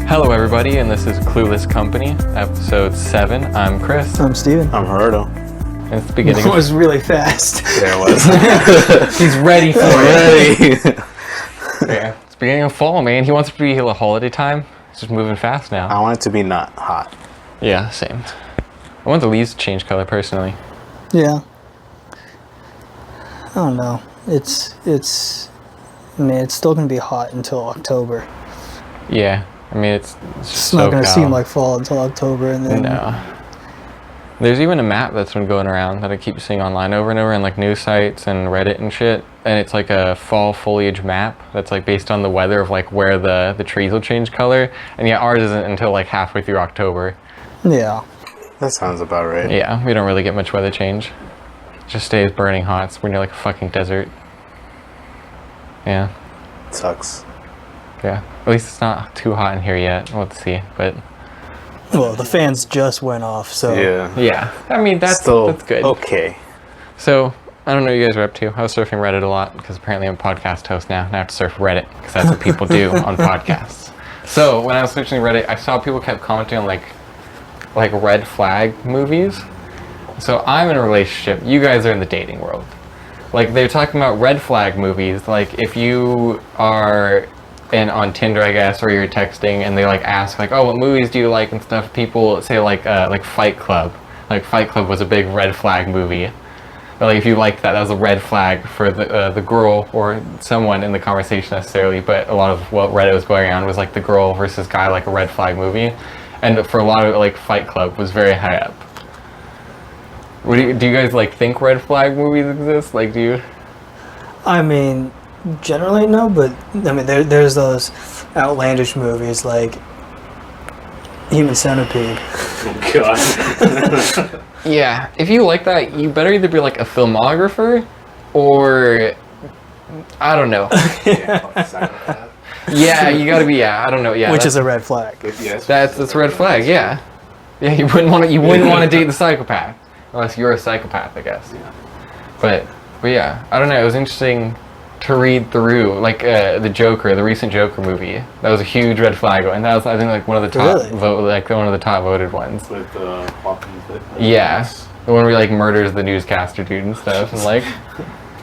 Hello everybody, and this is Cluless Company, episode 7. I'm Chris. I'm Steven. I'm Gerardo. And it's the beginning. It was really fast. Yeah, it was. He's ready for it. Ready. Yeah, it's beginning of fall, man. He wants it to be a holiday time. It's just moving fast now. I want it to be not hot. Yeah, same. I want the leaves to change color personally. Yeah. I don't know. I mean, it's still going to be hot until October. Yeah, I mean, it's not going to seem like fall until October. And then No. There's even a map that's been going around that I keep seeing online over and over in like news sites and Reddit and shit. And it's like a fall foliage map that's like based on the weather of like where the trees will change color. And yeah, ours isn't until like halfway through October. Yeah. That sounds about right. Yeah, we don't really get much weather change. It just stays burning hot. So we're near like a fucking desert. Yeah. It sucks. Yeah. At least it's not too hot in here yet. We'll have to see. But Well, the fans just went off, so. Yeah. yeah, I mean, that's good. Okay. So, I don't know what you guys are up to. I was surfing Reddit a lot because apparently I'm a podcast host now and I have to surf Reddit because that's what people do on podcasts. So, when I was searching Reddit, I saw people kept commenting on like red flag movies. So, I'm in a relationship. You guys are in the dating world. Like, they're talking about red flag movies. Like, if you are on Tinder, I guess, or you're texting and they like ask like, oh, what movies do you like and stuff, people say like Fight Club. Like Fight Club was a big red flag movie. Or like if you liked that, that was a red flag for the girl or someone in the conversation necessarily, but a lot of what Reddit was going on was like the girl versus guy, like a red flag movie. And for a lot of it, like Fight Club was very high up. Do you guys like think red flag movies exist? Like, do you? I mean, generally no, but I mean, there's those outlandish movies like Human Centipede. Oh, God. Yeah, if you like that, you better either be like a filmographer or I don't know. Yeah, you gotta be. Yeah, I don't know. Yeah, Which is a red flag. Yes. that's a red flag. Yeah, yeah. You wouldn't want to date the psychopath unless you're a psychopath, I guess. Yeah. But yeah, I don't know. It was interesting to read through like the Joker, the recent Joker movie. That was a huge red flag, and that was I think like one of the top one of the top voted ones. With Yeah, the one where he like murders the newscaster dude and stuff, and like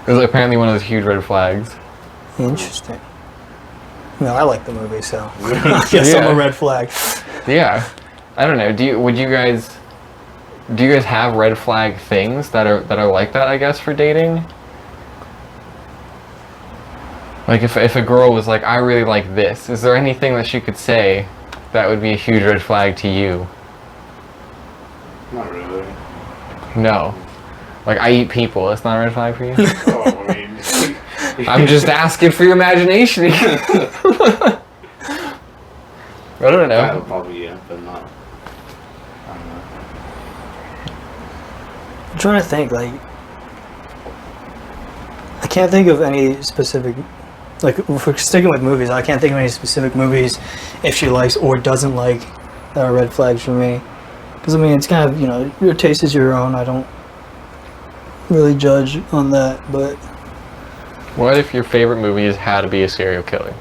it was apparently one of those huge red flags. Interesting. No, I like the movie, so I guess I'm a red flag. Yeah, I don't know. Do you guys have red flag things that are like that? I guess for dating. Like if a girl was like, I really like this, is there anything that she could say that would be a huge red flag to you? Not really. No. Like I eat people, that's not a red flag for you? Oh, I mean. I'm just asking for your imagination. I don't know. That would probably, yeah, but not. I don't know. I'm trying to think, like, I can't think of any specific, like, if we're sticking with movies, I can't think of any specific movies if she likes or doesn't like that are red flags for me. Because, I mean, it's kind of, you know, your taste is your own. I don't really judge on that, but... What if your favorite movies had to be a serial killer?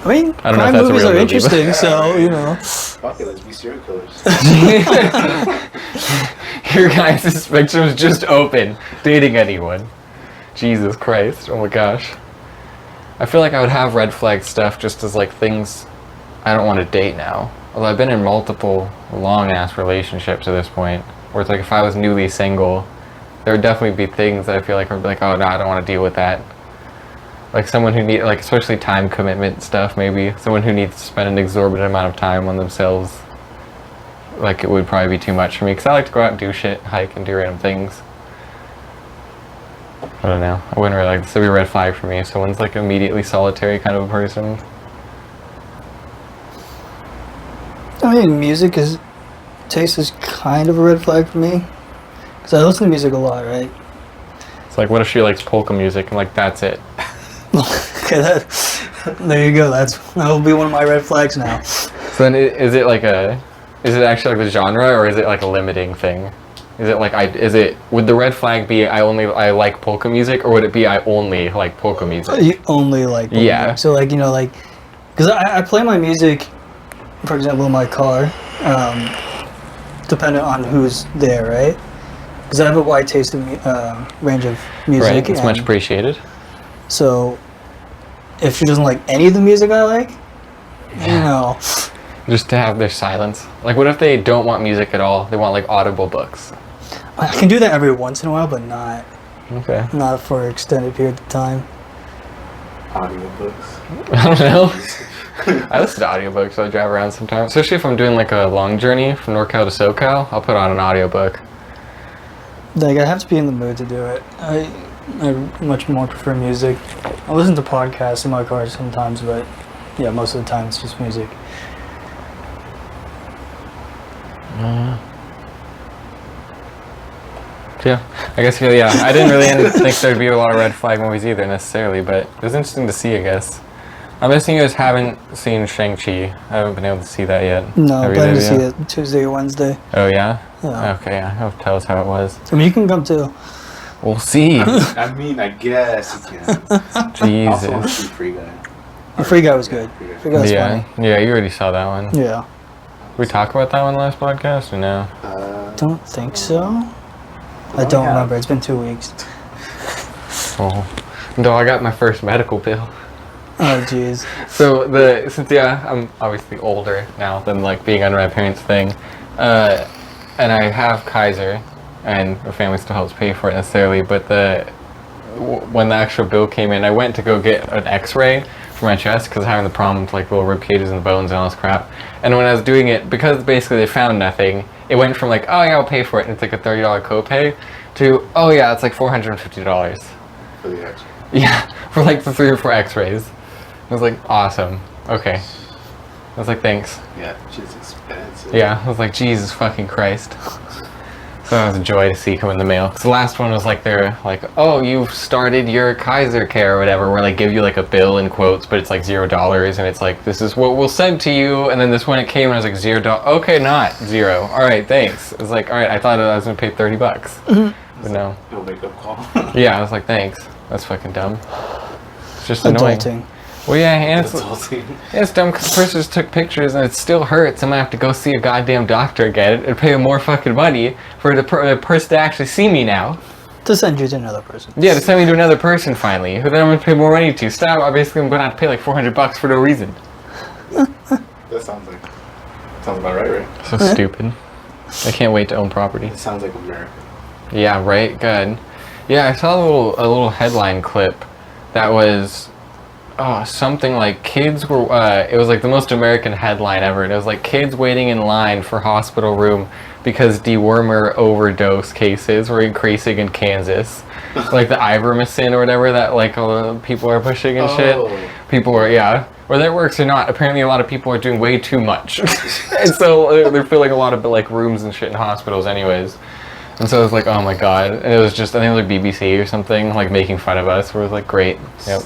I mean, I don't know if crime that's a movies real are movie, interesting, but- so, you know. Fuck it, let's be serial killers. Your guys' spectrum is just open. Dating anyone. Jesus Christ. Oh my gosh. I feel like I would have red flag stuff just as like things I don't want to date now. Although I've been in multiple long ass relationships at this point. Where it's like if I was newly single, there would definitely be things that I feel like would be like, oh no, I don't want to deal with that. Like someone who needs, like especially time commitment stuff maybe. Someone who needs to spend an exorbitant amount of time on themselves. Like it would probably be too much for me because I like to go out and do shit, hike and do random things. I don't know. I wouldn't really like this to be a red flag for me. If someone's like immediately solitary kind of a person. I mean, taste is kind of a red flag for me. Because I listen to music a lot, right? It's like, what if she likes polka music and like that's it? Okay, there you go. That'll be one of my red flags now. So then, is it actually like the genre, or is it like a limiting thing? Is it like would the red flag be I like polka music, or would it be I only like polka music? You only like polka music. So like, you know, like Because I play my music, for example, in my car, depending on who's there, right? Because I have a wide taste of range of music. Right, it's much appreciated. So, if she doesn't like any of the music I like, Just to have their silence. Like, what if they don't want music at all? They want, like, audible books. I can do that every once in a while, but not for an extended period of time. Audiobooks. I don't know. I listen to audiobooks when I drive around sometimes. Especially if I'm doing, like, a long journey from NorCal to SoCal, I'll put on an audiobook. Like, I have to be in the mood to do it. I much more prefer music. I listen to podcasts in my car sometimes, but yeah, most of the time it's just music. Yeah, I guess, yeah. I didn't really think there'd be a lot of red flag movies either, necessarily, but it was interesting to see, I guess. I'm guessing you guys haven't seen Shang-Chi. I haven't been able to see that yet. No, I'm planning to see it Tuesday or Wednesday. Oh, yeah? Yeah. Okay, yeah. Tell us how it was. I mean, you can come too. We'll see. I mean, I guess you can. Also, want to see Jesus. Free Guy. The Free Guy was good. Free Guy was Yeah, funny. yeah, you already saw that one. Yeah. We talked about that one last podcast, or no? Don't think so. I don't remember. It's been 2 weeks. Oh. No, I got my first medical bill. Oh, jeez. So since I'm obviously older now than like being under my parents' thing, and I have Kaiser, and my family still helps pay for it necessarily. But when the actual bill came in, I went to go get an X-ray for my chest because I'm having the problem with like little rib cages and bones and all this crap. And when I was doing it, because basically they found nothing, it went from like, oh yeah, I'll pay for it, and it's like a $30 copay, to oh yeah, it's like $450 For the X-ray. Yeah, for like the 3 or 4 X-rays. I was like, awesome. Okay. I was like, thanks. Yeah, she's expensive. Yeah, I was like, Jesus fucking Christ. So that was a joy to see come in the mail. Cause the last one was like, they're like, oh, you've started your Kaiser care or whatever, where they give you like a bill in quotes, but it's like $0, and it's like, this is what we'll send to you. And then this one, it came and I was like, $0. Okay, not 0. All right, thanks. It was like, all right, I thought I was gonna pay $30. But no. No wake-up call. Yeah, I was like, thanks. That's fucking dumb. It's just annoying. Adulting. Well, yeah, and it's Adulting. dumb because the person just took pictures and it still hurts. I'm gonna have to go see a goddamn doctor again and pay more fucking money for the person to actually see me now. To send you to another person. Yeah, to send me to another person finally, who then I'm gonna pay more money to. Stop. Obviously, I'm gonna have to pay like $400 for no reason. That sounds about right? So stupid. I can't wait to own property. It sounds like America. Yeah, right. Good. Yeah, I saw a little headline clip that was. Oh, something like kids were, it was like the most American headline ever. And it was like kids waiting in line for hospital room because dewormer overdose cases were increasing in Kansas. Like the ivermectin or whatever that like all the people are pushing and shit. People are, yeah. Whether it works or not, apparently a lot of people are doing way too much. And so they're filling a lot of like rooms and shit in hospitals anyways. And so it was like, oh my god. And it was just, I think it was like BBC or something, like making fun of us. Where it was like, great. Yep.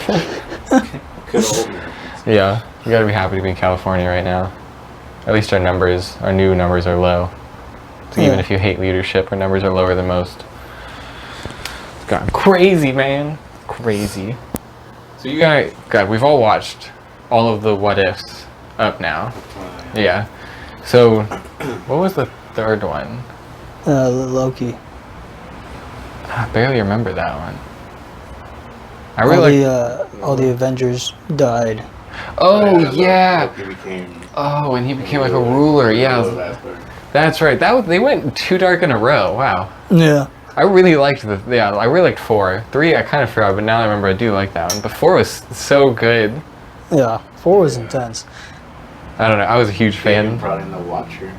Good old Americans. Yeah, you gotta be happy to be in California right now. At least our new numbers are low. So even if you hate leadership, our numbers are lower than most. It's gotten crazy, man. Crazy. So you guys, God, we've all watched all of the what ifs up now. Yeah. So, what was the third one? Loki. I barely remember that one. I really all the Avengers died. Oh yeah. Became Oh, and he became like a ruler. Yeah. That's right. They went too dark in a row. Wow. Yeah. I really liked I really liked 4. 3 I kind of forgot, but now I remember I do like that one. But 4 was so good. Yeah. 4 was intense. I don't know. I was a huge fan. Brought in the Watcher.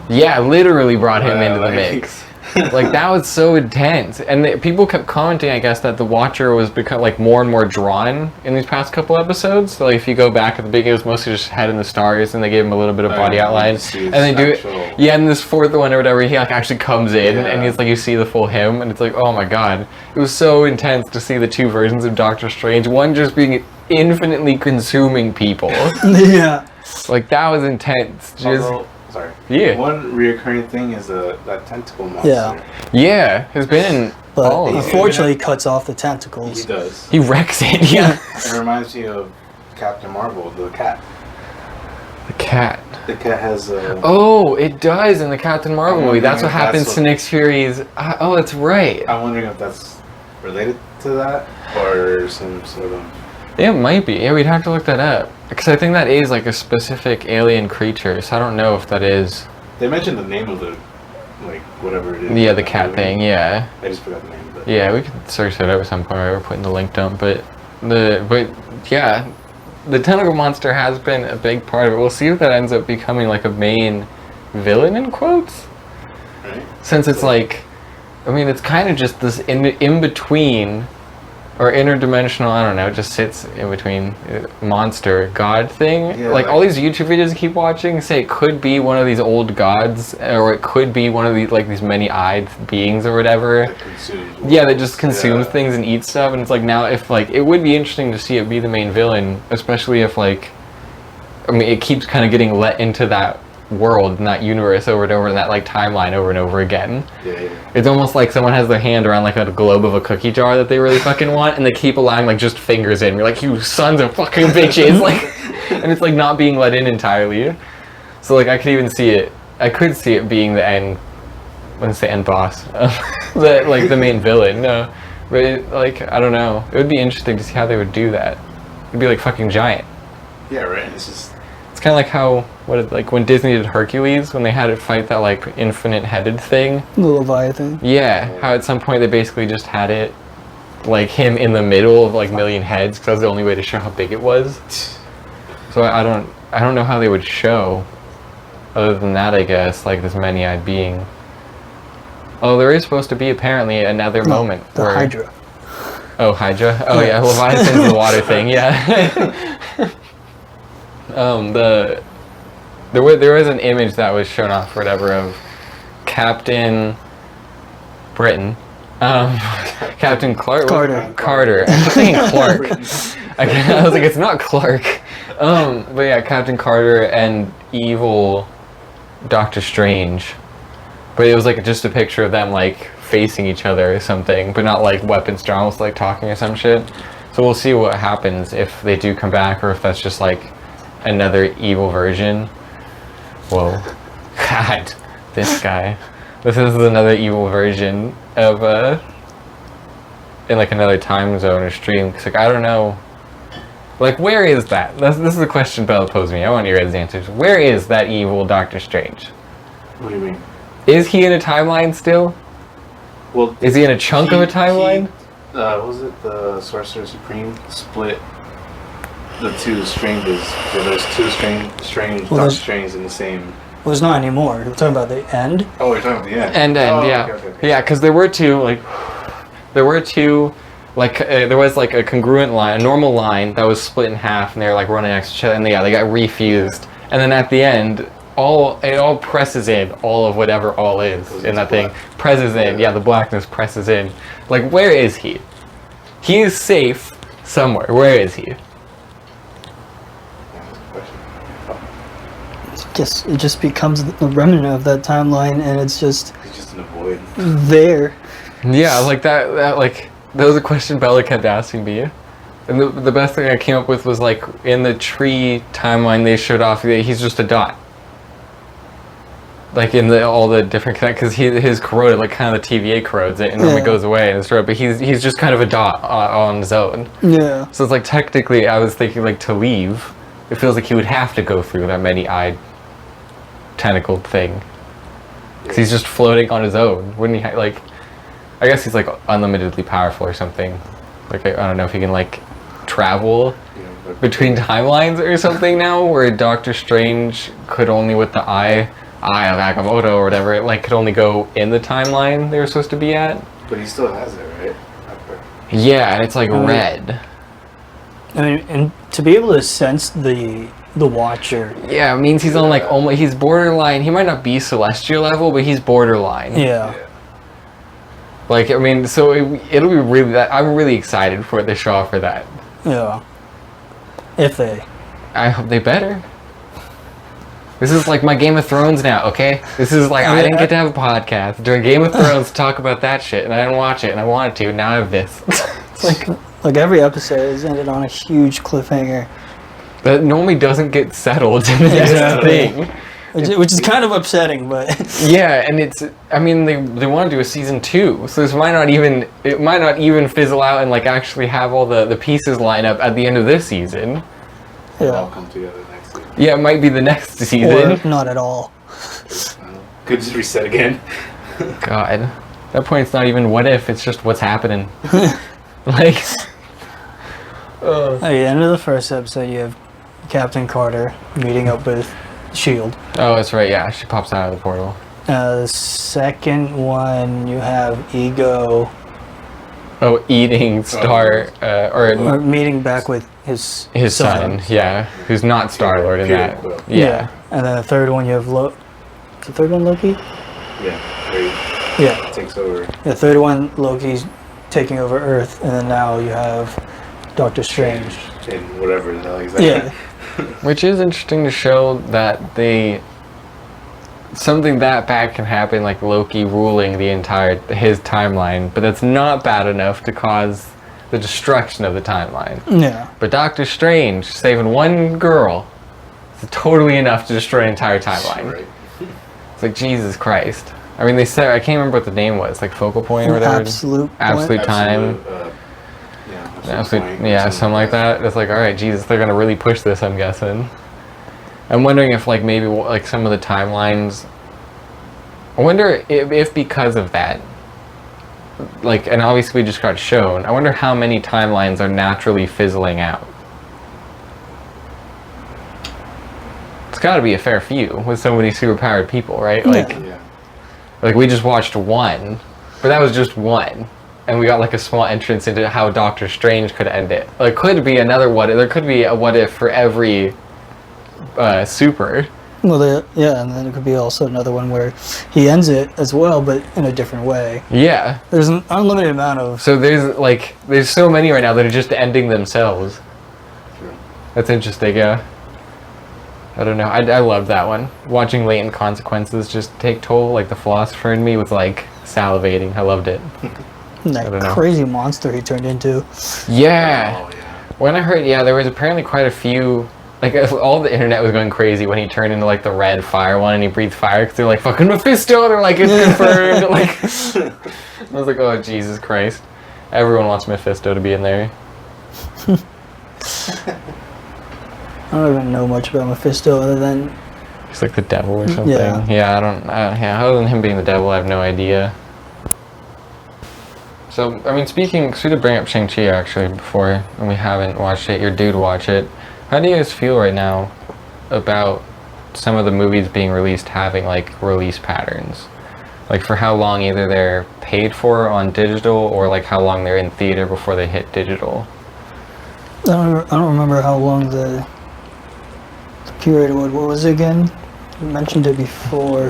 Yeah, literally brought him into the mix. Like that was so intense, and people kept commenting, I guess, that the Watcher was become like more and more drawn in these past couple episodes. So like, if you go back at the beginning, it was mostly just head in the stars, and they gave him a little bit of body outline, and they do it. Yeah, and this 4th one or whatever, he like actually comes in, and he's like, you see the full him, and it's like, oh my god, it was so intense to see the 2 versions of Doctor Strange. One just being infinitely consuming people. Yeah. Like that was intense. Just. Sorry. Yeah. One reoccurring thing is that tentacle monster. Yeah, has been. But all unfortunately, he cuts off the tentacles. He does. He wrecks it. Yeah. It reminds me of Captain Marvel, the cat. The cat. The cat has Oh, it does in the Captain Marvel movie. That's what happens that's to Nick Fury's. Oh, that's right. I'm wondering if that's related to that or some sort of. Yeah, it might be. Yeah, we'd have to look that up. Because I think that is like a specific alien creature, so I don't know if that is. They mentioned the name of the, like, whatever it is. Yeah, the cat thing, yeah. I just forgot the name of it. Yeah, we could search that up at some point. We're putting the link dump, but yeah, the tentacle monster has been a big part of it. We'll see if that ends up becoming like a main villain in quotes. Right. Since it's like, I mean, it's kind of just this in between or interdimensional. I don't know. It just sits in between monster god thing. Yeah, like all these YouTube videos I keep watching say it could be one of these old gods, or it could be one of these like these many-eyed beings or whatever. That consumes. Yeah, that just consumes things and eats stuff. And it's like now, if like it would be interesting to see it be the main villain, especially if like, I mean, it keeps kind of getting let into that world and that universe over and over, and that like timeline over and over again. Yeah. It's almost like someone has their hand around like a globe of a cookie jar that they really fucking want, and they keep allowing like just fingers in. You're like, you sons of fucking bitches, like, and it's like not being let in entirely. So like I could even see it. I could see it being the end. I wouldn't say end boss, like the main villain. No, but it, like I don't know. It would be interesting to see how they would do that. It'd be like fucking giant. Yeah, right. It's just. It's kind of like how like when Disney did Hercules, when they had it fight that like infinite headed thing. The Leviathan. Yeah, how at some point they basically just had it like him in the middle of like million heads, because that was the only way to show how big it was. So I don't know how they would show, other than that, I guess, like this many-eyed being. Oh, there is supposed to be apparently another moment The where Hydra. Oh, Hydra. Oh yeah, Leviathan's the water thing. Yeah. There was an image that was shown off or whatever of Captain Britain, Captain Clark. Carter. I'm thinking Clark. I was like, it's not Clark. But yeah, Captain Carter and evil Doctor Strange. But it was like just a picture of them like facing each other or something, but not like weapons drawn, almost like talking or some shit. So we'll see what happens if they do come back, or if that's just like another evil version. Whoa. God, this guy. This is another evil version of in like another time zone or stream. Cause like I don't know. Like where is that? This is a question Bella posed me. I want your guys' answers. Where is that evil Doctor Strange? What do you mean? Is he in a timeline still? Well, is he in a chunk of a timeline? What was it the Sorcerer Supreme split the two Stranges? So there's two strange Doctor Strange in the same. Well, it's not anymore. We're talking about the end. Oh, you're talking about the end. Yeah. Okay. Yeah, because there were two, like, there was like a congruent line, a normal line that was split in half, and they were like running next to each other, and they got refused. And then at the end, it all presses in, all of whatever all is in that thing. Presses in, yeah, the blackness presses in. Like, where is he? He is safe somewhere. Where is he? It just becomes the remnant of that timeline, and it's just in a void there. Yeah, like that was a question Bella kept asking me, and the best thing I came up with was like in the tree timeline they showed off that he's just a dot. Like in all the different, because his corroded, like kind of the TVA corrodes it and then it goes away and it's right, but he's just kind of a dot on his own. Yeah. So it's like technically I was thinking like to leave, it feels like he would have to go through that many-eyed tentacled thing. Because he's just floating on his own. Wouldn't he like, I guess he's like unlimitedly powerful or something. Like I don't know if he can like travel between timelines or something now, where Doctor Strange could only with the eye of Agamotto or whatever, it like could only go in the timeline they were supposed to be at. But he still has it, right? Yeah, and it's like red. I mean, and to be able to sense the Watcher. Yeah, it means he's on like almost, he's borderline. He might not be celestial level, but he's borderline. Yeah. Like I mean, so it'll be really that. I'm really excited for the show for that. Yeah. If they. I hope they better. This is like my Game of Thrones now, okay? This is like I didn't get to have a podcast during Game of Thrones to talk about that shit, and I didn't watch it, and I wanted to. Now I have this. It's like every episode is ended on a huge cliffhanger. that normally doesn't get settled in the next Exactly. thing. Which is kind of upsetting, but Yeah, and it's, I mean, they want to do a season 2, so it might not even fizzle out and like actually have all the pieces line up at the end of this season. They'll all yeah, come together next year. Yeah, it might be the next season. or not at all. Could just reset again. God, at that point it's not even what if, it's just what's happening. Like, At the end of the first episode, you have Captain Carter meeting up with Shield. oh, that's right, yeah, she pops out of the portal. The second one, you have Ego Oh, eating Star, or meeting back with his son, yeah, who's not Star-Lord in that. Peter Quill. Yeah. And then the third one, you have the third one Loki? Yeah, where Yeah. he takes over. The third one, Loki's taking over Earth, and then now you have Doctor Strange. And whatever the hell exactly. Yeah. Which is interesting to show that something that bad can happen, like Loki ruling his timeline, but that's not bad enough to cause the destruction of the timeline. Yeah. But Doctor Strange saving one girl is totally enough to destroy an entire timeline. Right. It's like, Jesus Christ. I mean, they said, I can't remember what the name was, like Focal Point or whatever. Absolute Time. Yeah, something like that. It's like, all right, Jesus, they're gonna really push this, I'm guessing. I'm wondering if, like, maybe like some of the timelines. I wonder if because of that, like, and obviously we just got shown. I wonder how many timelines are naturally fizzling out. It's got to be a fair few with so many superpowered people, right? Like, Yeah. like we just watched one, but that was just one. And we got like a small entrance into how Doctor Strange could end it. Like, could be another what if. There could be a what if for every super. Well, yeah, and then it could be also another one where he ends it as well, but in a different way. Yeah. There's an unlimited amount of. So there's so many right now that are just ending themselves. True. That's interesting, yeah. I don't know. I loved that one. Watching Latent Consequences just take toll, like the philosopher in me was like salivating. I loved it. I don't That know. crazy monster he turned into. Yeah. Oh, yeah. When I heard, yeah, there was apparently quite a few, like, all the internet was going crazy when he turned into, like, the red fire one and he breathed fire, because they're like, fucking Mephisto, they're like, it's confirmed, like, I was like, oh, Jesus Christ. Everyone wants Mephisto to be in there. I don't even know much about Mephisto other than. He's like the devil or something. Yeah. Yeah, yeah, other than him being the devil, I have no idea. So, I mean, so we did bring up Shang-Chi actually before, and we haven't watched it. Your dude watch it. How do you guys feel right now about some of the movies being released having like release patterns? Like for how long either they're paid for on digital or like how long they're in theater before they hit digital? I don't remember how long the period was. What was it again? You mentioned it before.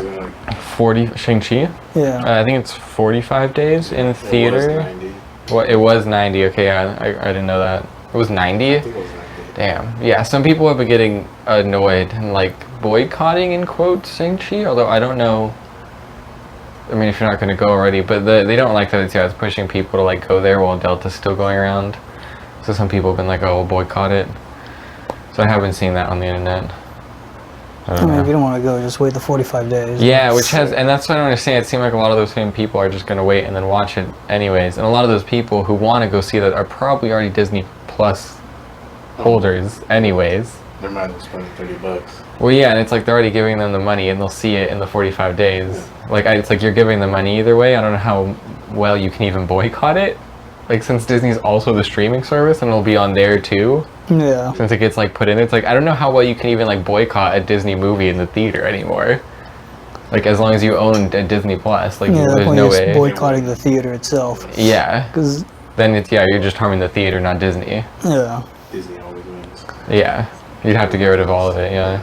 40 Shang-Chi? Yeah. I think it's 45 days in theater. It was 90. What? It was 90. Okay, yeah, I didn't know that. It was 90. I think it was 90. Damn. Yeah, some people have been getting annoyed and like boycotting in quotes Shang-Chi, although I don't know. I mean, if you're not going to go already, but they don't like that it's pushing people to like go there while Delta's still going around. So some people have been like, oh, we'll boycott it. So I haven't seen that on the internet. I I don't mean, know. if you don't want to go, just wait the 45 days. Yeah, and that's what I don't understand. It seemed like a lot of those same people are just going to wait and then watch it anyways. And a lot of those people who want to go see that are probably already Disney Plus holders anyways. They might as well spend $30. Well, yeah, and it's like they're already giving them the money and they'll see it in the 45 days. Like, it's like you're giving the money either way. I don't know how well you can even boycott it. Like, since Disney's also the streaming service and it'll be on there too. Yeah. Since it gets like put in, it's like I don't know how well you can even like boycott a Disney movie in the theater anymore. Like as long as you own a Disney Plus, like Yeah, that there's point no is way. boycotting the theater itself. Yeah, Because, then it's you're just harming the theater, not Disney. yeah. Disney always wins. Yeah, you'd have to get rid of all of it. Yeah,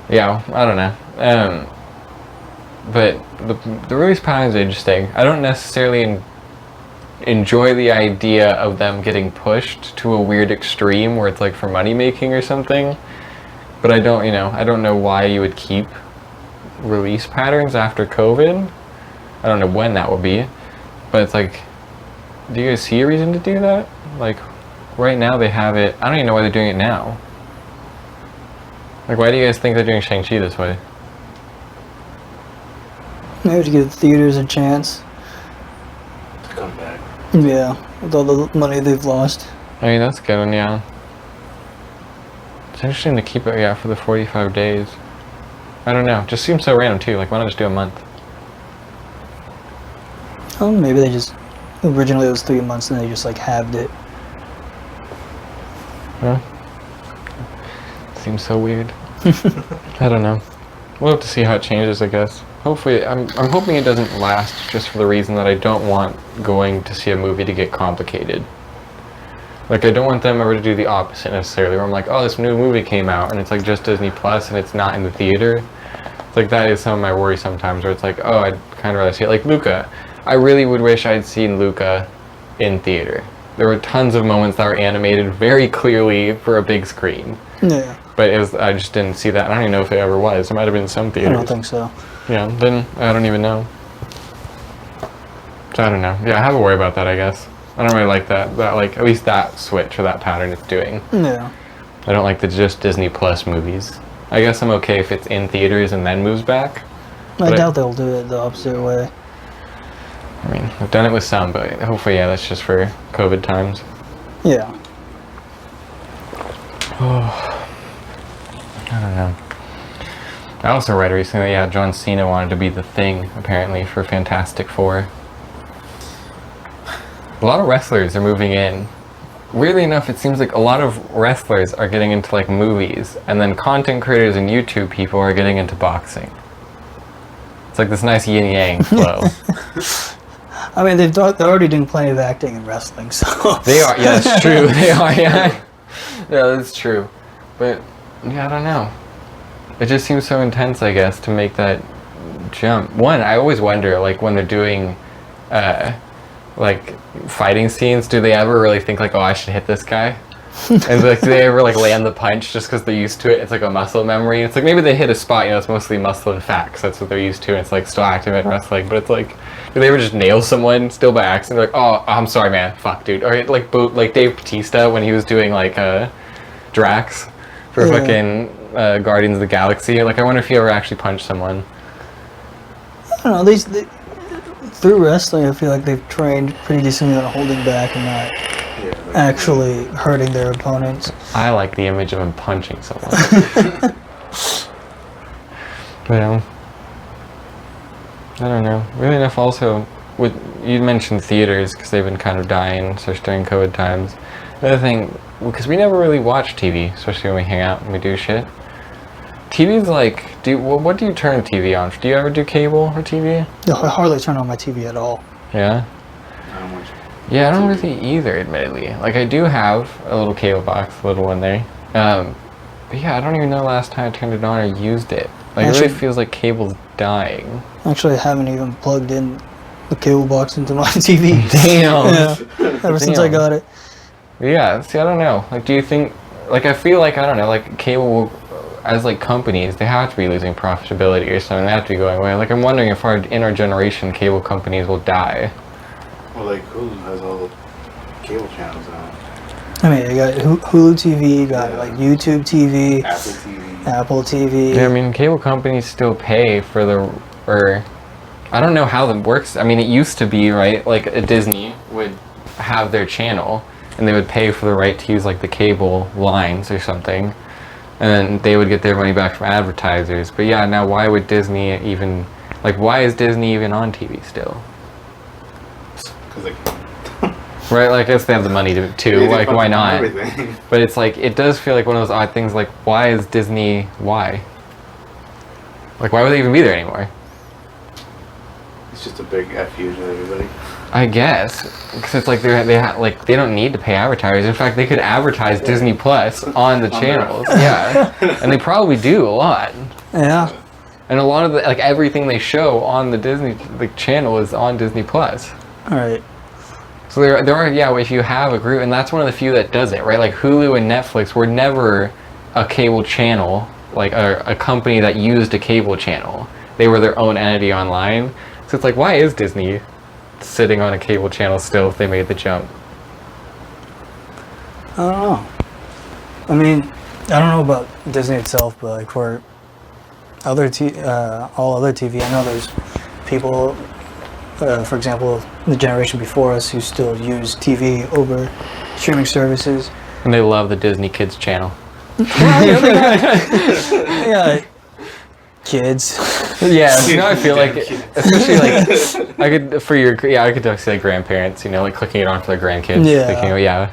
yeah, I don't know. But the release pattern is interesting. I don't necessarily enjoy the idea of them getting pushed to a weird extreme where it's like for money making or something, but I don't know why you would keep release patterns after COVID. I don't know when that will be, but it's like, do you guys see a reason to do that? Like right now they have it, I don't even know why they're doing it now. Like, why do you guys think they're doing Shang-Chi this way? Maybe to give the theaters a chance. To come back. Yeah, with all the money they've lost. I mean, that's good one, yeah. It's interesting to keep it, yeah, for the 45 days. I don't know. Just seems so random, too. Like, why not just do a month? Oh, maybe they just... Originally it was 3 months and they just, like, halved it. Huh? Seems so weird. I don't know. We'll have to see how it changes, I guess. Hopefully, I'm hoping it doesn't last just for the reason that I don't want going to see a movie to get complicated. Like, I don't want them ever to do the opposite necessarily, where I'm like, oh, this new movie came out, and it's like just Disney Plus, and it's not in the theater. It's like, that is some of my worry sometimes, where it's like, oh, I'd kind of rather see it. Like, Luca. I really would wish I'd seen Luca in theater. There were tons of moments that were animated very clearly for a big screen. Yeah. But I just didn't see that. I don't even know if it ever was. There might have been some I theaters. don't think so. Yeah, then I don't even know. So I don't know. Yeah, I have a worry about that, I guess. I don't really like that. That, like, at least that switch or that pattern it's doing. Yeah. I don't like the just Disney Plus movies. I guess I'm okay if it's in theaters and then moves back. I doubt they'll do it the opposite way. I mean, I've done it with some, but hopefully, yeah, that's just for COVID times. Yeah. Oh, I don't know. I also read recently that, yeah, John Cena wanted to be the Thing, apparently, for Fantastic Four. A lot of wrestlers are moving in. Weirdly enough, it seems like a lot of wrestlers are getting into, like, movies, and then content creators and YouTube people are getting into boxing. It's like this nice yin-yang flow. I mean, they're already doing plenty of acting and wrestling, so... They are, yeah, that's true. They are, yeah. Yeah, that's true. But, yeah, I don't know. It just seems so intense, I guess, to make that jump. One, I always wonder, like, when they're doing, like, fighting scenes, do they ever really think, like, oh, I should hit this guy? And, like, do they ever, like, land the punch just because they're used to it? It's like a muscle memory. It's like, maybe they hit a spot, you know, it's mostly muscle and fat, 'cause that's what they're used to, and it's, like, still active in wrestling. But it's like, do they ever just nail someone still by accident? They're like, oh, I'm sorry, man. Fuck, dude. Or, like Dave Bautista when he was doing, like, Drax for fucking Guardians of the Galaxy. Like, I wonder if he ever actually punched someone. I don't know, through wrestling, I feel like they've trained pretty decently on holding back and not actually hurting their opponents. I like the image of him punching someone. But, I don't know. Really enough, also, you mentioned theaters because they've been kind of dying, especially during COVID times. The other thing, because we never really watch TV, especially when we hang out and we do shit. TV's like, what do you turn TV on? Do you ever do cable or TV? No, I hardly turn on my TV at all. Yeah? Yeah, I don't really either, admittedly. Like, I do have a little cable box, a little one there. But yeah, I don't even know the last time I turned it on or used it. Like, it really feels like cable's dying. Actually, I haven't even plugged in the cable box into my TV. Damn! Yeah, ever since I got it. Yeah, see, I don't know. Like, do you think, like, I feel like, I don't know, like, cable will, as, like, companies, they have to be losing profitability or something. They have to be going away. Like, I'm wondering if in our generation, cable companies will die. Well, like, Hulu has all the cable channels now. I mean, you got Hulu TV, you got, like, YouTube TV, Apple TV. Yeah, I mean, cable companies still pay for I don't know how that works. I mean, it used to be, right, like, a Disney would have their channel, and they would pay for the right to use, like, the cable lines or something, and then they would get their money back from advertisers. But yeah, now why would Disney even, like, why is Disney even on TV still? Because they Right, like, I guess they have the money to Yeah, like, why not? everything. But it's like, it does feel like one of those odd things, like, why is Disney, why? Like, why would they even be there anymore? It's just a big FU to everybody. I guess, because it's like they don't need to pay advertisers. In fact, they could advertise Disney Plus on the channels. Yeah, and they probably do a lot. Yeah. And a lot of like everything they show on the Disney channel is on Disney Plus. All right. So there are, yeah, if you have a group, and that's one of the few that does it, right? Like Hulu and Netflix were never a cable channel, like a company that used a cable channel. They were their own entity online. So it's like, why is Disney sitting on a cable channel still if they made the jump? I don't know. I mean, I don't know about Disney itself, but like for other all other TV, I know there's people, for example, the generation before us who still use TV over streaming services. And they love the Disney Kids channel. Yeah, kids. Yeah, you know, I feel like, especially like, I could definitely see like grandparents, you know, like clicking it on for their grandkids. Yeah. Thinking, oh yeah,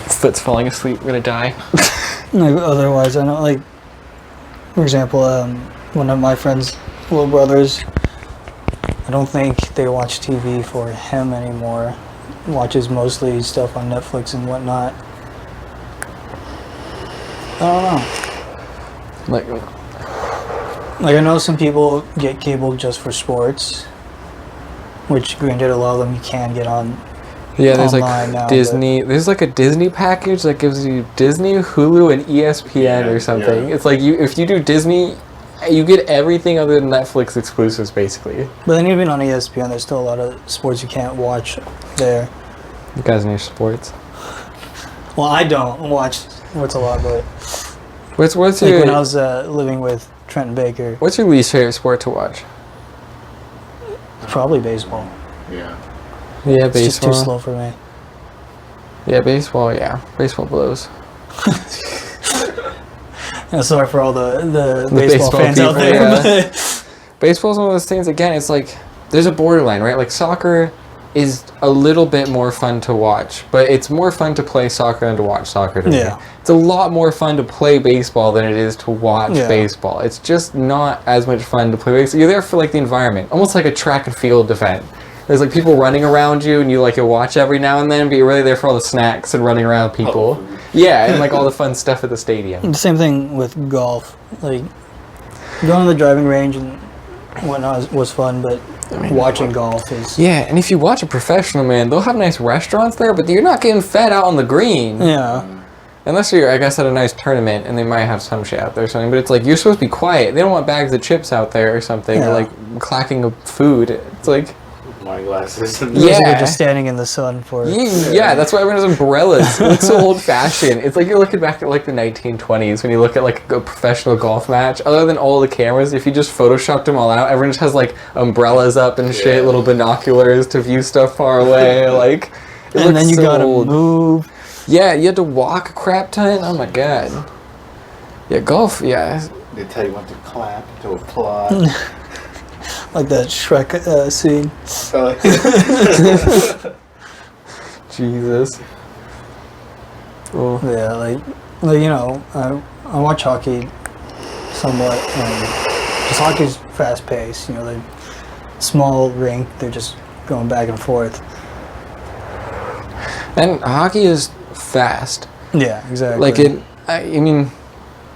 Split's falling asleep, we're gonna die. Like, otherwise, I know, like, for example, one of my friends' little brothers, I don't think they watch TV for him anymore. Watches mostly stuff on Netflix and whatnot. I don't know. Like I know some people get cable just for sports, which granted a lot of them you can get on. Yeah, there's online like now, Disney. There's like a Disney package that gives you Disney, Hulu, and ESPN or something. Yeah. It's like if you do Disney, you get everything other than Netflix exclusives, basically. But then even on ESPN, there's still a lot of sports you can't watch there. You guys know sports? Well, I don't watch sports a lot, but what's like your when I was living with Trenton Baker. What's your least favorite sport to watch? Probably baseball. Yeah. Yeah, it's baseball. just too slow for me. Yeah, baseball. Yeah, baseball blows. Yeah, sorry for all the baseball fans people, out there. Yeah. Baseball's one of those things. Again, it's like there's a borderline, right? Like soccer is a little bit more fun to watch, but it's more fun to play soccer than to watch soccer to me. It's a lot more fun to play baseball than it is to watch baseball. It's just not as much fun to play baseball. You're there for like the environment, almost like a track and field event. There's like people running around you, and you like watch every now and then, but you're really there for all the snacks and running around people. Yeah, and like all the fun stuff at the stadium. The same thing with golf. Like going to the driving range and whatnot was fun, but watching golf is... Yeah, and if you watch a professional, man, they'll have nice restaurants there, but you're not getting fed out on the green. Yeah. Unless you're, I guess, at a nice tournament, and they might have some shit out there or something, but it's like, you're supposed to be quiet. They don't want bags of chips out there or something, or like clacking of food. It's like... My glasses. You're just standing in the sun for... Yeah, that's why everyone has umbrellas. It looks so old-fashioned. It's like you're looking back at like the 1920s when you look at like a professional golf match. Other than all the cameras, if you just photoshopped them all out, everyone just has like umbrellas up and shit, little binoculars to view stuff far away. Like, and then you gotta move. Yeah, you had to walk a crap ton. Oh my god. Yeah, golf. Yeah. They tell you when to clap, to applaud. Like that Shrek scene. Jesus. Oh. Yeah, like you know, I watch hockey somewhat, and just hockey's fast paced. You know, they're small rink, they're just going back and forth. And hockey is fast. Yeah, exactly. Like I mean,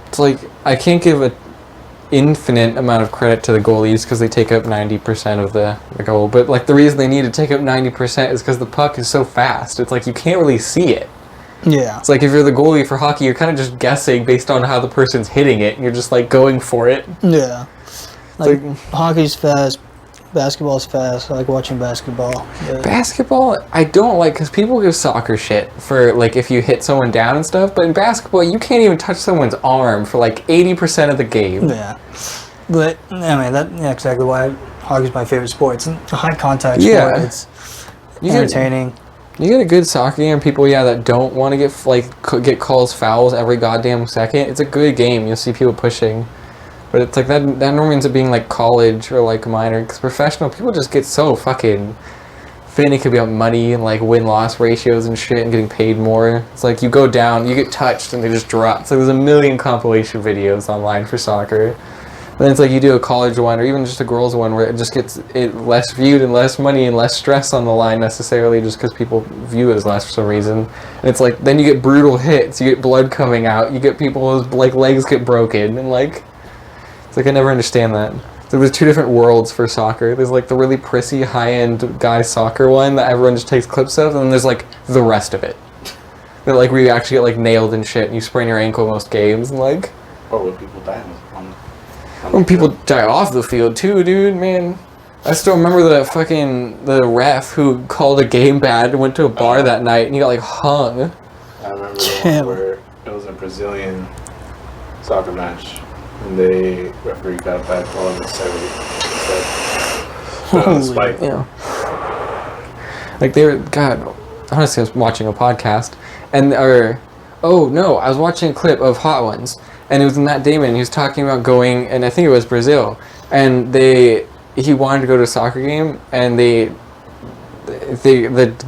it's like I can't give a infinite amount of credit to the goalies because they take up 90% of the goal, but like the reason they need to take up 90% is because the puck is so fast. It's like you can't really see it. Yeah. It's like if you're the goalie for hockey, you're kind of just guessing based on how the person's hitting it, and you're just like going for it. Yeah. Like hockey's fast, basketball's fast. I like watching basketball. Basketball, I don't like because people give soccer shit for like if you hit someone down and stuff, but in basketball, you can't even touch someone's arm for like 80% of the game. Yeah. But, I mean, that's exactly why hockey's my favorite sport. It's a high contact sport. It's entertaining. You get a good soccer game, people, that don't want to get calls fouls every goddamn second. It's a good game. You'll see people pushing. But it's like that normally ends up being like college or like minor, because professional people just get so fucking finicky about money and like win-loss ratios and shit and getting paid more. It's like you go down, you get touched, and they just drop. So there's a million compilation videos online for soccer. Then it's like you do a college one or even just a girls one where it just gets less viewed and less money and less stress on the line necessarily just because people view it as less for some reason. And it's like then you get brutal hits, you get blood coming out, you get people's like legs get broken, and like it's like I never understand that. So there's two different worlds for soccer. There's like the really prissy high-end guy soccer one that everyone just takes clips of, and then there's like the rest of it. That like where you actually get like nailed and shit and you sprain your ankle most games and like. Or when people die When people die off the field too, dude, man. I still remember the ref who called a game bad and went to a bar that night and he got like hung. I remember the one where it was a Brazilian soccer match, and the referee got a bad call in the 70th. Instead. On the spike. Yeah. Like they were, God, honestly, I was watching a podcast, and I was watching a clip of Hot Ones, and it was Matt Damon. He was talking about going, and I think it was Brazil, and he wanted to go to a soccer game, and the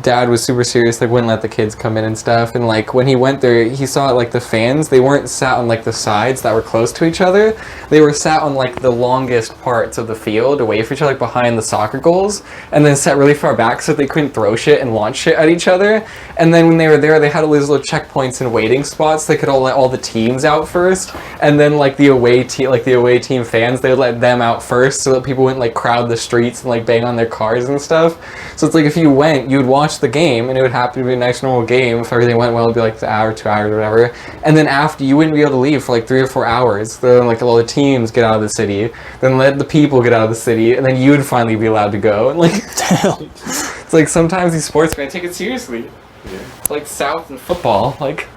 dad was super serious, like wouldn't let the kids come in and stuff, and like when he went there he saw like the fans, they weren't sat on like the sides that were close to each other, they were sat on like the longest parts of the field away from each other, like behind the soccer goals, and then sat really far back so they couldn't throw shit and launch shit at each other. And then when they were there, they had all these little checkpoints and waiting spots. They could all let all the teams out first, and then like the away team fans, they would let them out first so that people wouldn't like crowd the streets and like bang on their cars and stuff. So it's like if you went, you would watch the game, and it would happen to be a nice normal game. If everything went well, it'd be like an hour, 2 hours, or whatever. And then after, you wouldn't be able to leave for like 3 or 4 hours. Then like all the teams get out of the city, then let the people get out of the city, and then you would finally be allowed to go. And like, it's like sometimes these sports fans take it seriously. Yeah. It's like South and football. Like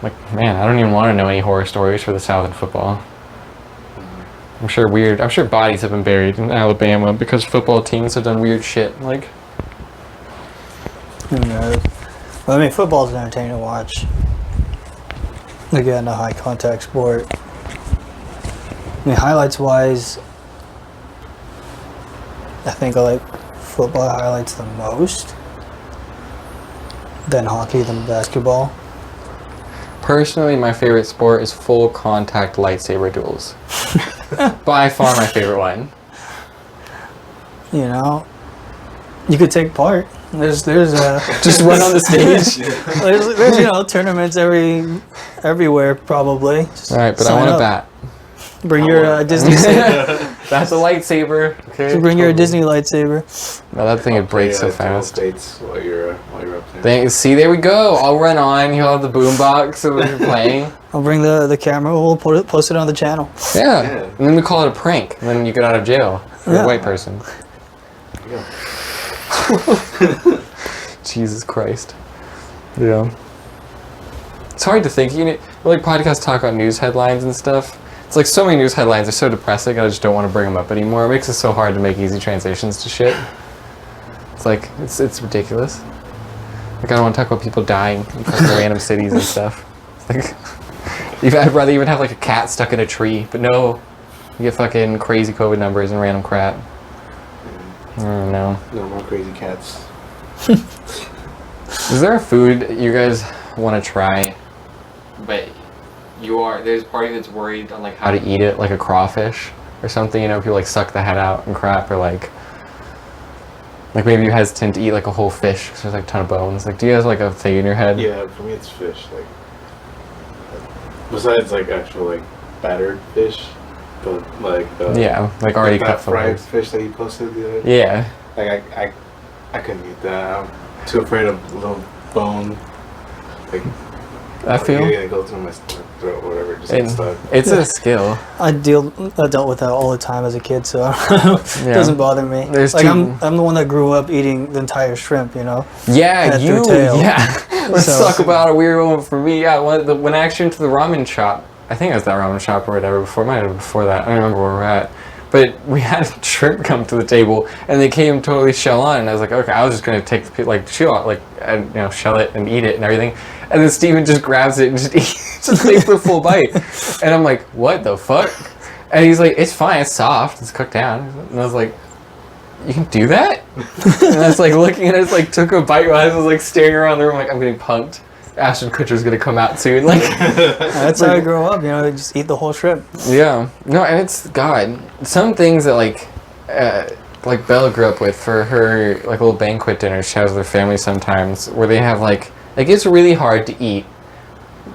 man, I don't even want to know any horror stories for the South and football. I'm sure bodies have been buried in Alabama because football teams have done weird shit. Like, Who knows? Well, I mean, football's entertaining to watch. Again, a high contact sport. I mean, highlights wise, I think I like football highlights the most. Then hockey, then basketball. personally, my favorite sport is full contact lightsaber duels. By far my favorite one. You know, you could take part. There's just run on the stage. there's tournaments everywhere probably. Just all right, but I want a bat. Bring your Disney. That's a lightsaber. Okay. So bring your Disney lightsaber. No, that thing would break so fast. States while you're up there. See, there we go. I'll run on. You'll have the boombox so we're playing. I'll bring the camera. We'll post it on the channel. Yeah. And then we call it a prank. And then you get out of jail. You're a white person. Yeah. Jesus Christ. Yeah. It's hard to think. Like podcasts talk about news headlines and stuff. It's like so many news headlines are so depressing, I just don't want to bring them up anymore. It makes it so hard to make easy transitions to shit. It's like, it's ridiculous. Like, I don't want to talk about people dying in fucking random cities and stuff. Like, I'd rather even have like a cat stuck in a tree, but no, you get fucking crazy COVID numbers and random crap. I don't know. No more crazy cats. Is there a food you guys want to try, but there's a party that's worried on like how to eat it, like a crawfish or something, people like suck the head out and crap, or like maybe you're hesitant to eat like a whole fish because there's like a ton of bones. Like, do you guys like a thing in your head? Yeah, for me it's fish. Like, besides like actual like battered fish, but like like already cut fried fillets. fish that you posted the other day. Yeah. Like I couldn't eat that. I'm too afraid of a little bone. Like, I feel you're gonna go through my throat or whatever. Just get stuck. It's a skill. I dealt with that all the time as a kid, so it doesn't bother me. I'm the one that grew up eating the entire shrimp, Yeah, you. Tail. Yeah. Let's talk about a weird one for me. Yeah, when I actually went to the ramen shop, I think it was that ramen shop or whatever before. Might have been before that. I don't remember where we're at. But we had shrimp come to the table, and they came totally shell on, and I was like, okay, I was just gonna take the shell it and eat it and everything. And then Steven just grabs it and just takes the full bite. And I'm like, what the fuck? And he's like, it's fine, it's soft, it's cooked down. And I was like, you can do that? And I was like looking at it, like took a bite while I was like staring around the room like, I'm getting punked. Ashton Kutcher's gonna come out soon. Like, that's how I grew up, just eat the whole shrimp. Yeah. No, and it's, God, some things that like Bella grew up with for her like little banquet dinner she has with her family sometimes, where they have like it's really hard to eat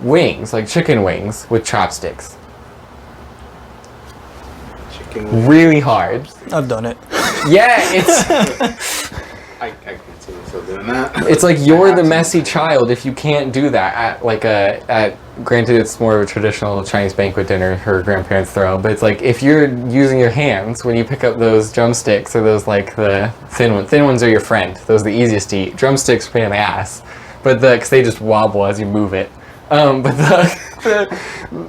wings, like chicken wings with chopsticks. Chicken wings. Really hard. I've done it. Yeah, it's I can't see myself doing that. it's like you're the messy child if you can't do that at granted it's more of a traditional Chinese banquet dinner her grandparents throw, but it's like if you're using your hands when you pick up those drumsticks, or those like the thin ones are your friend, those are the easiest to eat. Drumsticks are a pain in the ass, but because they just wobble as you move it. But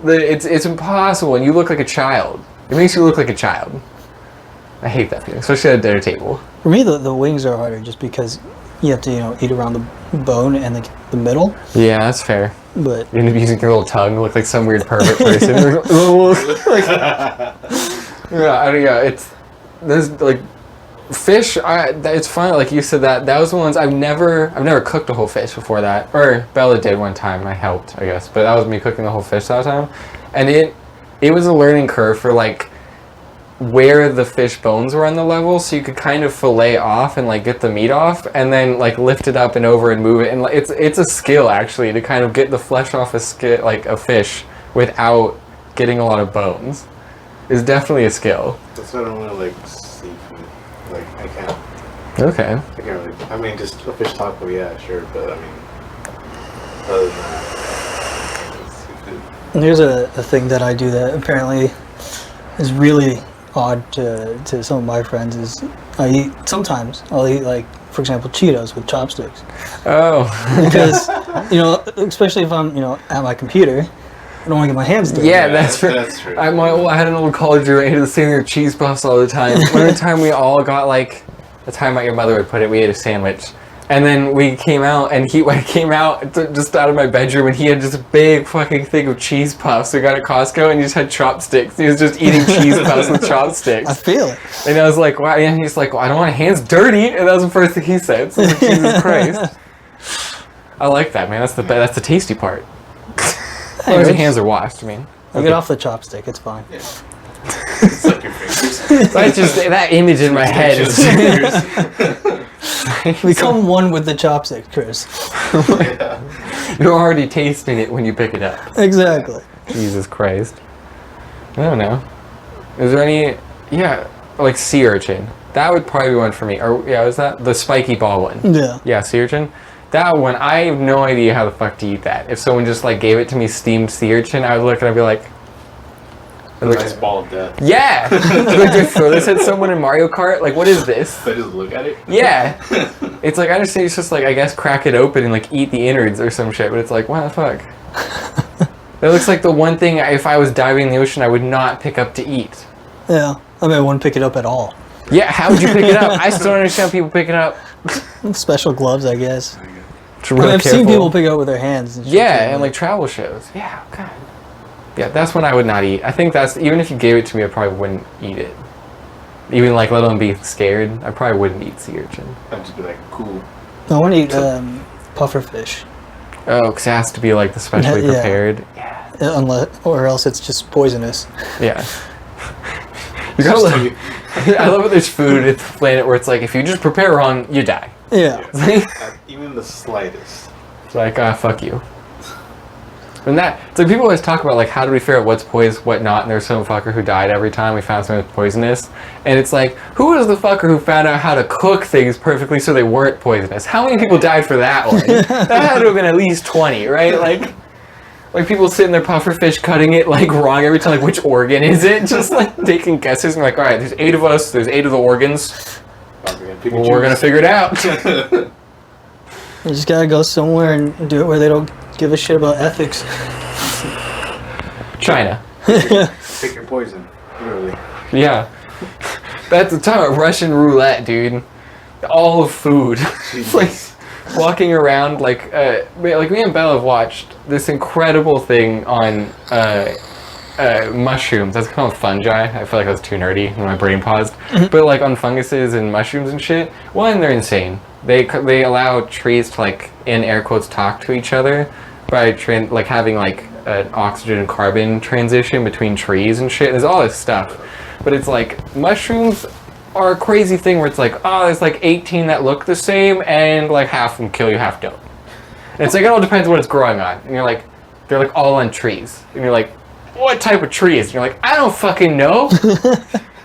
it's impossible, and you look like a child. It makes you look like a child. I hate that feeling, especially at a dinner table. For me, the wings are harder just because you have to, eat around the bone and the middle. Yeah, that's fair. But You end up using your little tongue to look like some weird pervert person. There's like fish. It's fun. Like you said, that was the ones I've never cooked a whole fish before that. Or Bella did one time. I helped, I guess, but that was me cooking the whole fish that time, and it was a learning curve for like where the fish bones were on the level, so you could kind of fillet off and like get the meat off, and then like lift it up and over and move it, and like, it's a skill actually to kind of get the flesh off a fish without getting a lot of bones. It's definitely a skill. That's why I don't really like seafood. Like I can't. Okay. I can't really. I mean, just a fish taco, yeah, sure, but I mean, other than that, seafood. and here's a thing that I do that apparently is really odd to some of my friends is I'll eat like, for example, Cheetos with chopsticks. Oh. Because, especially if I'm, at my computer, I don't want to get my hands dirty. Yeah, that's true. That's true. I had an old college roommate who was sitting there cheese puffs all the time. One time we all got like, the time that your mother would put it, we ate a sandwich. And then we came out, and I came out just out of my bedroom, and he had just a big fucking thing of cheese puffs we got at Costco, and he just had chopsticks. He was just eating cheese puffs with chopsticks. I feel it. And I was like, wow. And he's like, well, I don't want my hands dirty. And that was the first thing he said. So I was like, Jesus Christ. I like that, man. That's the tasty part. As long as your hands are washed, I mean. You get off the chopstick, it's fine. Yeah. It's like your fingers. That image in my head is... Become one with the chopstick, Chris. Yeah. You're already tasting it when you pick it up. Exactly. Jesus Christ. I don't know. Is there any... Yeah, like sea urchin. That would probably be one for me. Or, yeah, was that the spiky ball one? Yeah. Yeah, sea urchin. That one, I have no idea how the fuck to eat that. If someone just like gave it to me steamed sea urchin, I would look and I'd be like... A nice ball of death. Yeah! Like, just throw this at someone in Mario Kart? Like, what is this? They just look at it? Yeah! It's like, I understand it's just like, I guess, crack it open and like eat the innards or some shit, but it's like, what the fuck? That looks like the one thing, if I was diving in the ocean, I would not pick up to eat. Yeah. I mean, I wouldn't pick it up at all. Yeah, how would you pick it up? I still don't understand how people pick it up. Special gloves, I guess. Really I've seen people pick it up with their hands. And shit Yeah, too, and like travel shows. Yeah, God. Yeah, that's one I would not eat. I think that's, even if you gave it to me, I probably wouldn't eat it. Even like let alone be scared, I probably wouldn't eat sea urchin. I'd just be like, cool. I want to eat puffer fish. Oh, because it has to be like the specially Yeah. prepared. Yeah. Or else it's just poisonous. Yeah. You gotta love, I love that there's food at the planet where it's like, if you just prepare wrong, you die. Yeah. Even the slightest. It's like, fuck you. And it's like people always talk about like, how do we figure out what's poison, what not, and there's some fucker who died every time we found something that's poisonous. And it's like, who was the fucker who found out how to cook things perfectly so they weren't poisonous? How many people died for that one? That had to have been at least 20, right? Like people sitting there puffer fish cutting it like wrong every time, like which organ is it? Just like taking guesses and like, all right, there's 8 of us, there's 8 of the organs. Well, we're gonna figure it out. You just gotta go somewhere and do it where they don't give a shit about ethics. China. Pick your poison, literally. Yeah. That's the time of Russian roulette, dude. All food. It's like walking around like me and Bella have watched this incredible thing on mushrooms. That's called fungi. I feel like I was too nerdy when my brain paused. But like on funguses and mushrooms and shit, one, they're insane. They allow trees to like, in air quotes, talk to each other by having like an oxygen and carbon transition between trees and shit. There's all this stuff. But it's like, mushrooms are a crazy thing where it's like, oh, there's like 18 that look the same and like half of them kill you, half don't. And it's like, it all depends what it's growing on. And you're like, they're like all on trees. And you're like, what type of trees? And you're like, I don't fucking know.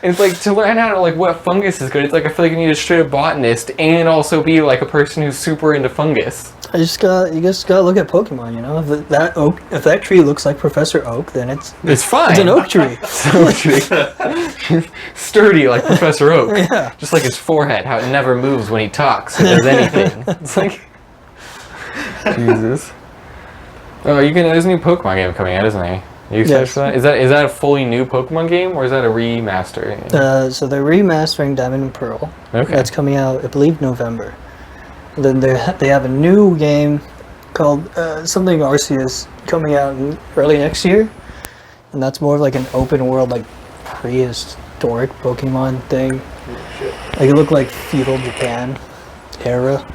And it's like, to learn how to like what fungus is good, it's like I feel like you need a straight up botanist and also be like a person who's super into fungus. You just gotta look at Pokemon, you know? If that tree looks like Professor Oak, then it's fine. It's an oak tree. Sturdy like Professor Oak. Yeah. Just like his forehead, how it never moves when he talks or does anything. It's like, Jesus. Oh, there's a new Pokemon game coming out, isn't there? You excited Yes. for that? Is that a fully new Pokemon game, or is that a remaster? So they're remastering Diamond and Pearl. Okay. That's coming out, I believe, November. And then they have a new game called something Arceus coming out early next year, and that's more of like an open world, like prehistoric Pokemon thing. Shit. Like it looked like feudal Japan era.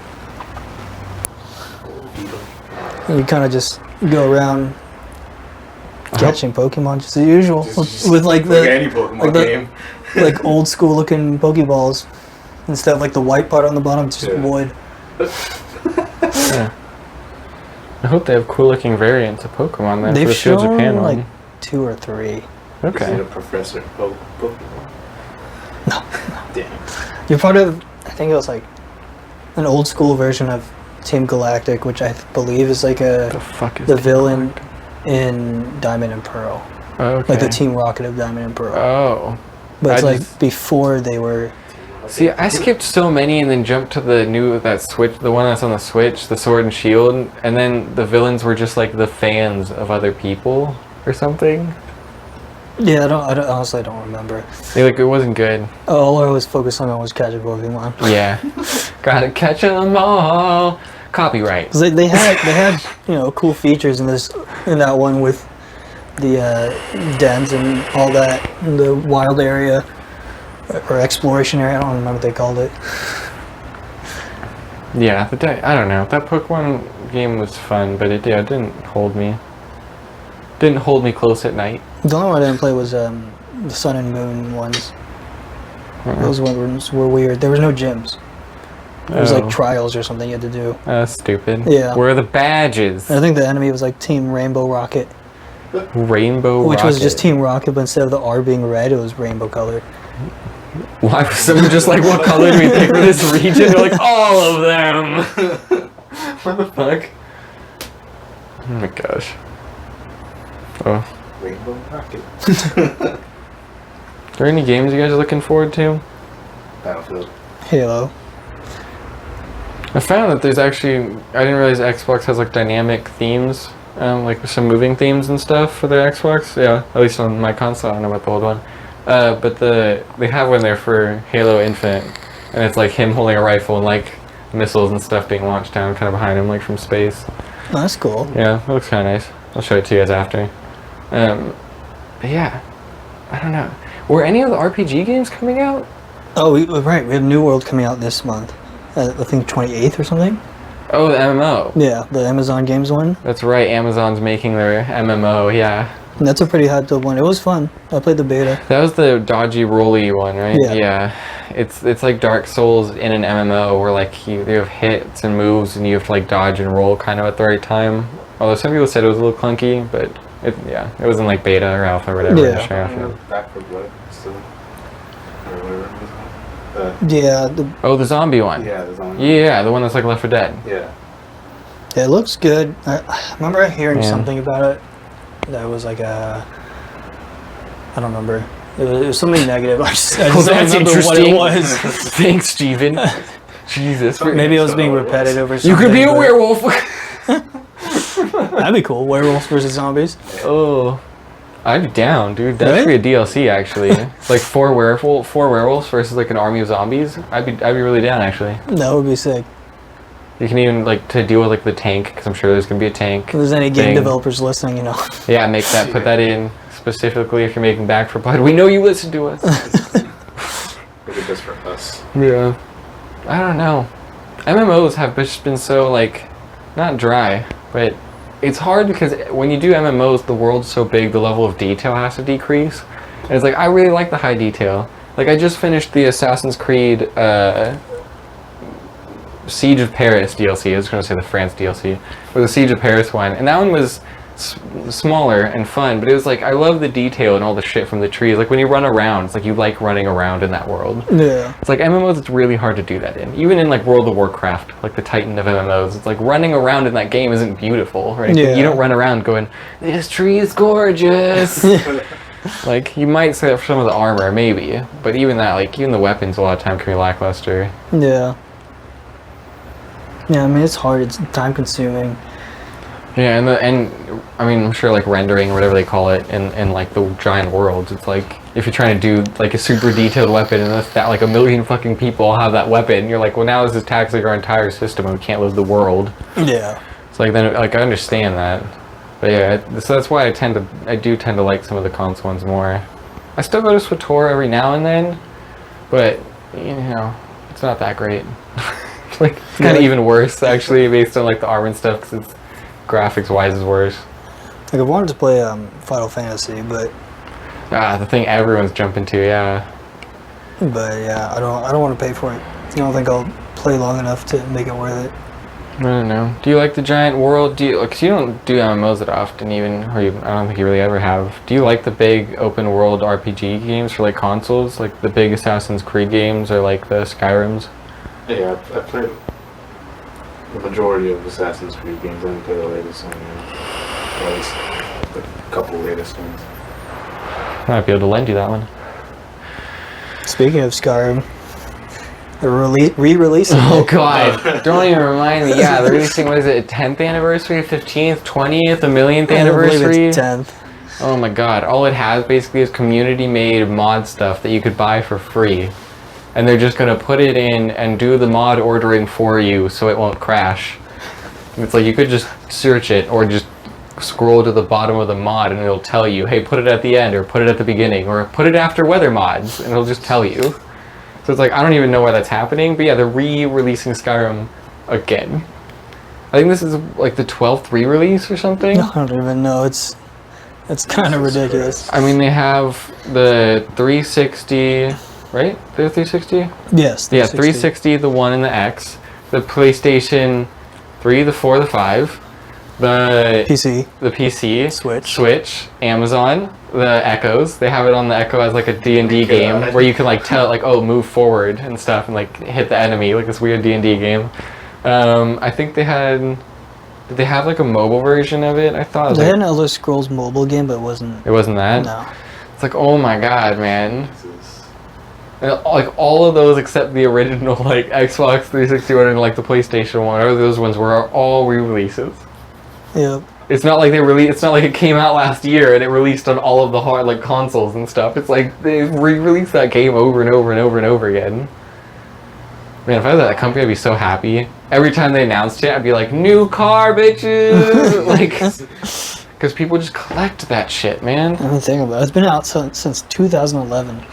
And you kind of just go around catching Pokemon just as usual, with like the any Pokemon like the- game. like old school looking Pokeballs. Instead of like the white part on the bottom, it's just Yeah. wood. Yeah. I hope they have cool looking variants of Pokemon then for They've the Shield shown Japan like one. 2 or 3. Is it Okay. a Professor Pokemon? No. Damn. You're part of, I think it was like an old school version of Team Galactic, which I believe is like The fuck is the Team villain Galactic? in Diamond and Pearl. Oh, okay. Like the Team Rocket of Diamond and Pearl. Oh. But it's I like just- before they were. See, I skipped so many and then jumped to the Switch, the one that's on the Switch, the Sword and Shield, and then the villains were just like the fans of other people or something. Yeah, I don't honestly I don't remember. It wasn't good. All I was focused on was catching Pokemon. Yeah. Gotta catch them all. Copyright. 'Cause they had cool features in that one with the dens and all that, in the wild area or exploration area. I don't remember what they called it. Yeah, I don't know. That Pokemon game was fun, but it didn't hold me. Didn't hold me close at night. The only one I didn't play was the Sun and Moon ones. Those ones were weird. There was no gyms. It was like trials or something you had to do. Stupid. Yeah. Where are the badges? And I think the enemy was like Team Rainbow Rocket, Rainbow which was just Rocket. Team Rocket, but instead of the R being red, it was rainbow colored. Why was someone just like, what color do we pick for this region? They're like, all of them. What the fuck? Oh my gosh. Oh. Rainbow Rocket. Are there any games you guys are looking forward to? Battlefield. Halo. I found that there's actually, I didn't realize Xbox has like dynamic themes, like some moving themes and stuff for their Xbox. Yeah, at least on my console. I don't know about the old one. But they have one there for Halo Infinite, and it's like him holding a rifle and like missiles and stuff being launched down kind of behind him, like from space. Oh, that's cool. Yeah, it looks kind of nice. I'll show it to you guys after. But yeah, I don't know. Were any of the RPG games coming out? Oh, right. We have New World coming out this month. I think 28th or something. Oh, the MMO. Yeah, the Amazon Games one. That's right. Amazon's making their MMO. Yeah. And that's a pretty hyped up one. It was fun. I played the beta. That was the dodgy rolly one, right? Yeah. It's like Dark Souls in an MMO where like you have hits and moves and you have to like dodge and roll kind of at the right time. Although some people said it was a little clunky, but it was in like beta or alpha or whatever. Yeah. Sure, alpha. Back for Blood. Still. Or whatever it was called. Yeah, Oh, the zombie one. Yeah, there's only. Yeah, the one that's like Left 4 Dead. Yeah. it looks good. I remember hearing Yeah. something about it that was like I don't remember. It was something negative. I just don't remember what it was. Thanks, Steven. Jesus. Maybe it was being repetitive or something. You could be a but werewolf. That'd be cool. Werewolves versus zombies. Oh, I'd be down, dude. That should be a DLC actually. It's like four werewolves versus like an army of zombies. I'd be really down actually. That would be sick. You can even like to deal with like the tank because I'm sure there's gonna be a tank. If there's any game thing. developers listening, Yeah, put that in specifically if you're making Back for Blood. We know you listen to us. Look at this for us. Yeah. I don't know. MMOs have just been so like, not dry, but it's hard because when you do MMOs, the world's so big, the level of detail has to decrease. And it's like, I really like the high detail. Like, I just finished the Assassin's Creed Siege of Paris DLC. I was going to say the France DLC. Or the Siege of Paris one. And that one was smaller and fun, but it was like, I love the detail and all the shit from the trees. Like, when you run around, it's like you like running around in that world. Yeah. It's like MMOs, it's really hard to do that in. Even in like World of Warcraft, like the titan of MMOs, it's like running around in that game isn't beautiful, right? Yeah. You don't run around going, this tree is gorgeous. Like, you might say that for some of the armor, maybe. But even that, like, even the weapons a lot of time can be lackluster. Yeah. Yeah, I mean, it's hard. It's time consuming. Yeah, and I mean, I'm sure like rendering or whatever they call it in like the giant worlds, it's like if you're trying to do like a super detailed weapon and that like a million fucking people have that weapon, you're like, well, now this is taxing our entire system and we can't live the world. Yeah. It's like then like I understand that, but yeah, so that's why I do tend to like some of the console ones more. I still go to SWTOR every now and then, but you know, it's not that great. Like it's kind of even worse actually based on like the armor and stuff because it's graphics wise is worse. Like I wanted to play Final Fantasy, but The thing everyone's jumping to, yeah. yeah, I don't want to pay for it. I don't think I'll play long enough to make it worth it. I don't know. Do you like the giant world? Because you don't do MMOs that often, even, I don't think you really ever have. Do you like the big open world RPG games for like consoles, like the big Assassin's Creed games or like the Skyrims? Yeah, I played the majority of Assassin's Creed games. I didn't play the latest one yet. Or at least a couple latest ones. I might be able to lend you that one. Speaking of Skyrim, they're re-releasing Oh it. god, don't even remind me. Yeah, they're releasing, what is it, 10th anniversary, 15th, 20th, the millionth anniversary? I believe it's 10th. Oh my god, all it has basically is community made mod stuff that you could buy for free. And they're just gonna put it in and do the mod ordering for you so it won't crash. It's like you could just search it or just scroll to the bottom of the mod and it'll tell you, hey, put it at the end or put it at the beginning or put it after weather mods and it'll just tell you. So it's like, I don't even know why that's happening, but yeah, they're re-releasing Skyrim again. I think this is like the 12th re-release or something. I don't even know. It's kind of ridiculous. I mean, they have the 360, right? The 360? Yes. Yeah, 360, the 1 and the X. The PlayStation 3, the 4, the 5. The PC, Switch, Amazon, the Echoes. They have it on the Echo as like a D&D game where you can like tell like, oh, move forward and stuff and like hit the enemy, like this weird D&D game. I think they had, did they have like a mobile version of it? I thought it was they had like, an Elder Scrolls mobile game, but it wasn't. it wasn't that? No. It's like, oh my god, man. And, like all of those except the original like Xbox 360 one and like the PlayStation one, or those ones were all re-releases. Yep. It's not like it's not like it came out last year and it released on all of the hard like consoles and stuff. It's like they re-released that game over and over and over and over again. Man, if I was at that company, I'd be so happy. Every time they announced it, I'd be like, new car, bitches! Like, because people just collect that shit, man. I mean, think about it. It's been out since 2011.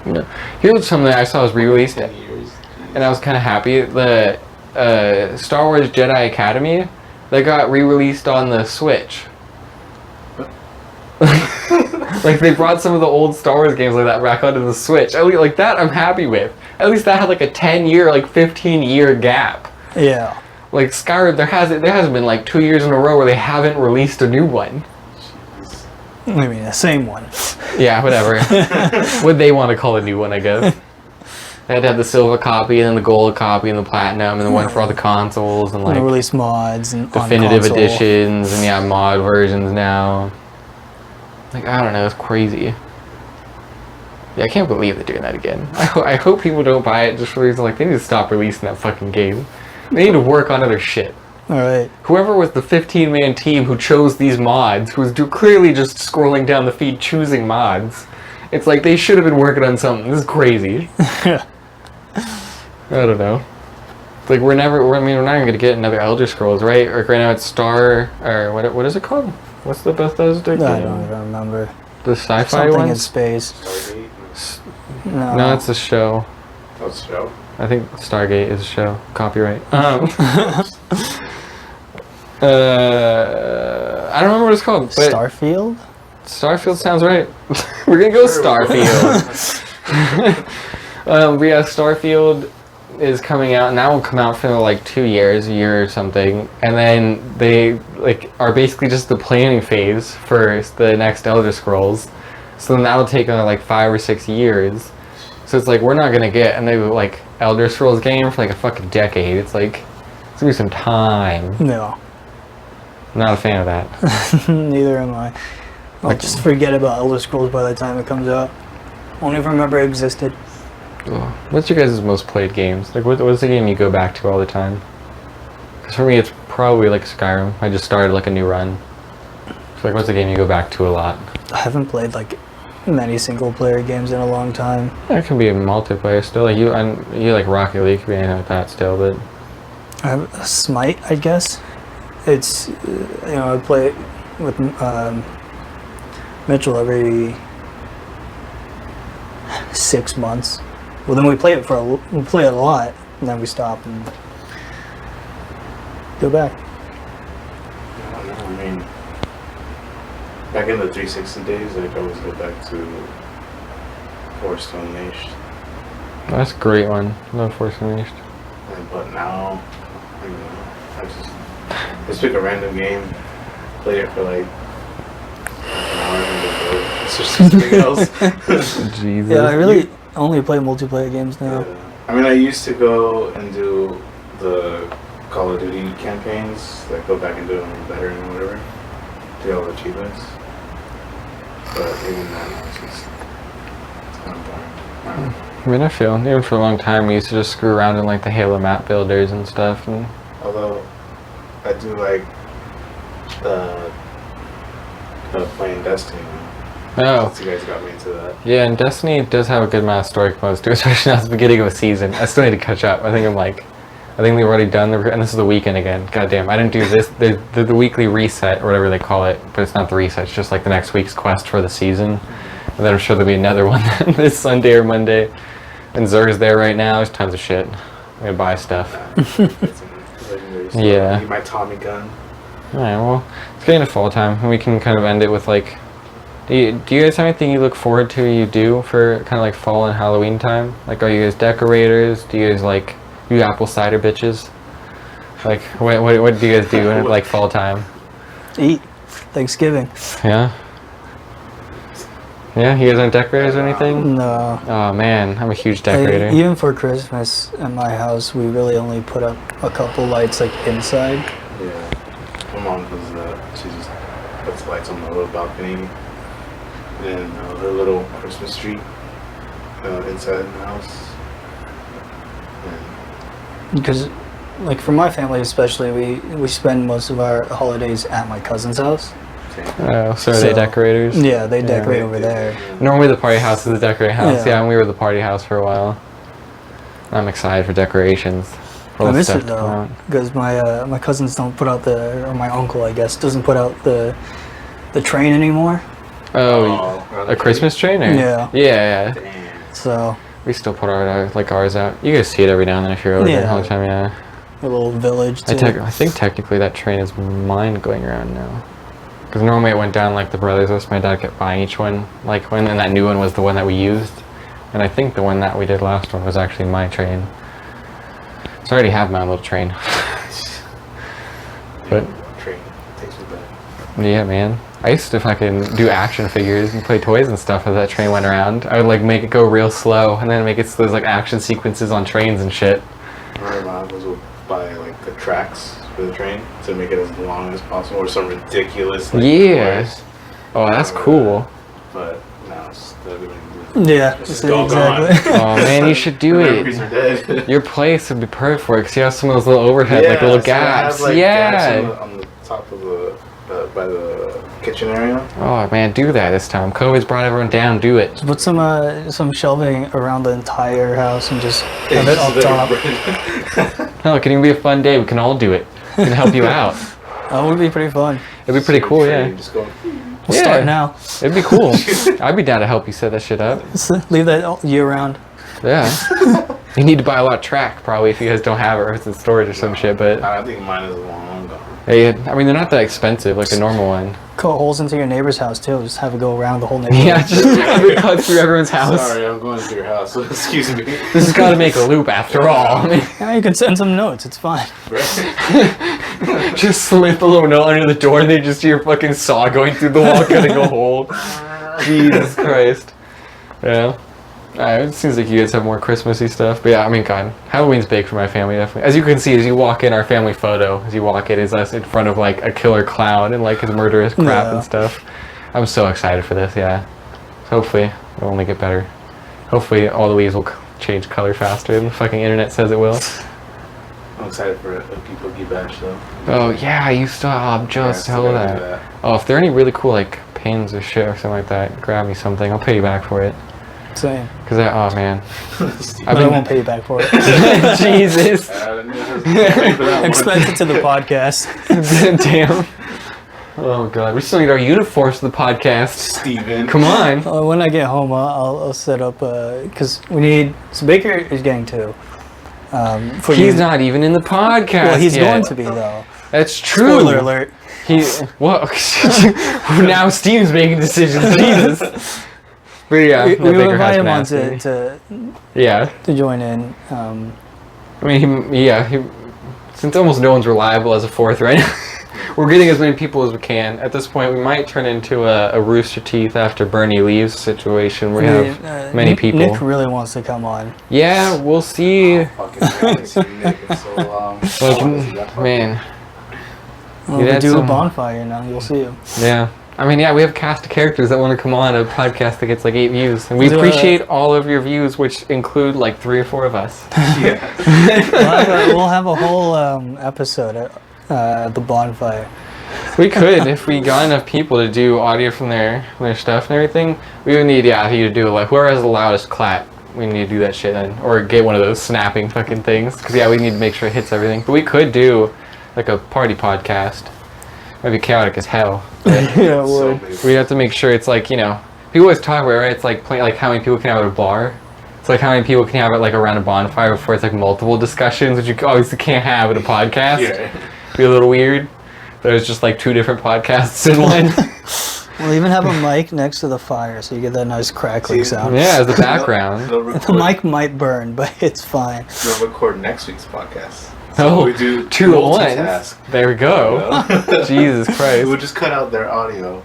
Yeah. Here's something I saw was re-released, and I was kind of happy. The Star Wars Jedi Academy, they got re-released on the Switch. Like they brought some of the old Star Wars games like that back onto the Switch. At least, like that, I'm happy with. At least that had like a 10-year, like 15-year gap. Yeah. Like Skyrim, there hasn't been like 2 years in a row where they haven't released a new one. I mean, the same one. Yeah, whatever. What they want to call a new one, I guess. They had to have the silver copy and then the gold copy and the platinum and the one for all the consoles and like release mods and definitive editions and yeah, mod versions now. Like I don't know, it's crazy. Yeah, I can't believe they're doing that again. I hope people don't buy it just for the reason like they need to stop releasing that fucking game. They need to work on other shit. Alright. Whoever was the 15-man team who chose these mods, who was clearly just scrolling down the feed choosing mods, it's like they should have been working on something. This is crazy. I don't know. It's like we're not even going to get another Elder Scrolls, right? Or right now it's what is it called? What's the Bethesda game? I don't even remember. The sci-fi Something one? in space. Stargate? No, it's a show. Oh, it's a show? I think Stargate is a show. Copyright. I don't remember what it's called. But Starfield? Starfield sounds right. We're gonna go Starfield. But yeah, Starfield is coming out, and that will come out for like 2 years, a year or something, and then they like are basically just the planning phase for the next Elder Scrolls. So then that'll take another like 5 or 6 years. So it's like we're not gonna get another like Elder Scrolls game for like a fucking decade. It's like it's gonna be some time. No. I'm not a fan of that. Neither am I. I'll just forget about Elder Scrolls by the time it comes out. Won't even remember it existed. What's your guys' most played games? Like, what's the game you go back to all the time? Because for me, it's Probably like Skyrim. I just started like a new run. So like, what's a game you go back to a lot? I haven't played like many single player games in a long time. It can be a multiplayer still. Like you like Rocket League, could be anything like that still, but I have a Smite, I guess. It's I play it with Mitchell every 6 months. Well, then we play it a lot, and then we stop and go back. I don't know. I mean, back in the 360 days, I'd always go back to Forest Unleashed. that's a great one. Love Force Unleashed. But now, I don't know. Just pick a random game, play it for like an hour, and then go. It's just something else. Jesus. Yeah, I really only play multiplayer games now. Yeah. I mean, I used to go and do the Call of Duty campaigns, like go back and do them better and whatever, to get all the achievements. But even then, it's kind of boring. I don't know. I mean, I feel even for a long time we used to just screw around in like the Halo map builders and stuff, and Although I do like playing Destiny. oh You guys got me into that. yeah, and Destiny does have a good amount of story modes too, especially now at the beginning of a season. I still need to catch up. I think they've already done and this is the weekend again. Goddamn, I didn't do this the weekly reset or whatever they call it, but it's not the reset. It's just like the next week's quest for the season, and then I'm sure there'll be another one this Sunday or Monday. And Zer's there right now. There's tons of shit. I'm gonna buy stuff. Yeah. Get my Tommy gun. Alright, well, it's getting to fall time, and we can kind of end it with like, do you guys have anything you look forward to you do for kind of like fall and Halloween time? Like, are you guys decorators? Do you guys like, you apple cider bitches? Like, what do you guys do in like fall time? Eat. Thanksgiving. Yeah? Yeah, you guys aren't decorators or anything? No. Oh man, I'm a huge decorator. Even for Christmas at my house, we really only put up a couple lights like inside. Yeah. My mom does that. She just puts lights on the little balcony. And her little Christmas tree inside the house. And Because, like, for my family especially, we spend most of our holidays at my cousin's house. Oh, so are they decorators? Yeah, they decorate over there. Normally the party house is the decorating house. Yeah. Yeah, and we were the party house for a while. I'm excited for decorations. I miss it to come though, out. because my cousins don't put out or my uncle, I guess, doesn't put out the train anymore. Oh, a Christmas train? Or? Yeah. Yeah. damn. So We still put ours out. You guys see it every now and then if you're over there all the time, yeah. a little village. I Too. think technically that train is mine going around now. Because normally it went down like the brothers list. My dad kept buying each one, like when, and that new one was the one that we used. And I think the one that we did last one was actually my train. So I already have my own little train. But Train takes me back. yeah, man. I used to fucking do action figures and play toys and stuff as that train went around. I would like make it go real slow and then make it so there's like action sequences on trains and shit. My mom would buy like the tracks for the train to make it as long as possible, or some ridiculous like Yeah. course. Oh, that's cool. But now it's Yeah, It's just all exactly. Oh man, you should do memories it. are dead. Your place would be perfect for it because you have some of those little overhead, like little so it has, gaps. like, Yeah. gaps on the top of the by the kitchen area. Oh man, do that this time. COVID's brought everyone down. Do it. Put some shelving around the entire house and just have it up top. No, it can even be a fun day. We can all do it. We can help you out. That would be pretty fun. It'd be pretty cool, yeah. Just go. We'll start now. It'd be cool. I'd be down to help you set that shit up. Leave that all year round. Yeah. You need to buy a lot of track probably if you guys don't have it or if it's in storage or some shit, but I think mine is long gone. hey, I mean they're not that expensive like a normal one. Cut holes into your neighbor's house too. Just have it go around the whole neighborhood. Yeah, just have it cut through everyone's house. Sorry, I'm going to your house. Excuse me. This has got to make a loop after all. I mean, Yeah, you can send some notes. It's fine. just slip a little note under the door and they just see your fucking saw going through the wall cutting a hole. Jesus Christ. Yeah. It seems like you guys have more Christmassy stuff. But yeah, I mean, God, Halloween's big for my family, definitely. As you can see, as you walk in, our family photo, as you walk in, is us in front of like a killer clown and like his murderous crap Yeah. and stuff. I'm so excited for this, yeah. Hopefully, it'll only get better. Hopefully, all the leaves will change color faster than the fucking internet says it will. I'm excited for a Oogie Boogie Bash though. Oh yeah, you still. I'm jealous to hell of that. Oh, if there are any really cool like pins or shit or something like that, grab me something. I'll pay you back for it. Same. Cause oh man, I won't pay you back for it. Jesus. Expense it to the podcast. Damn. Oh god, we still need our uniforms for the podcast. Steven. Come on. When I get home, I'll set up because we need. So Baker is getting two. He's not even in the podcast. Well, he's yet. going to be though. That's true. Spoiler alert. Well, now Steve's making decisions. Jesus. But yeah, We Baker invite him on has been to join in. I mean, since almost no one's reliable as a fourth right now, we're getting as many people as we can. At this point, we might turn into a Rooster Teeth after Bernie leaves situation. We have many people. Nick really wants to come on. Yeah, we'll see. I haven't seen Nick in so long. Man. We'll do a bonfire now. You'll see him. Yeah. I mean, we have a cast of characters that want to come on a podcast that gets like 8 views. And we appreciate all of your views, which include like 3 or 4 of us. Yeah. We'll have a whole episode at the bonfire. We could, if we got enough people to do audio from their stuff and everything. We would need, you to do like, whoever has the loudest clap, we need to do that shit then. Or get one of those snapping fucking things. Because, we need to make sure it hits everything. But we could do like a party podcast. Might be chaotic as hell. Yeah, it would. We have to make sure it's like, people always talk about it, right? It's like how many people can have at a bar. It's like how many people can have it like around a bonfire before it's like multiple discussions, which you obviously can't have at a podcast. Yeah. Be a little weird. There's just like 2 different podcasts in one. We'll even have a mic next to the fire so you get that nice crackling sound. Yeah, as the background. The mic might burn, but it's fine. We'll record next week's podcast. So we do 2 at once. multitask. There we go. Jesus Christ. We'll just cut out their audio.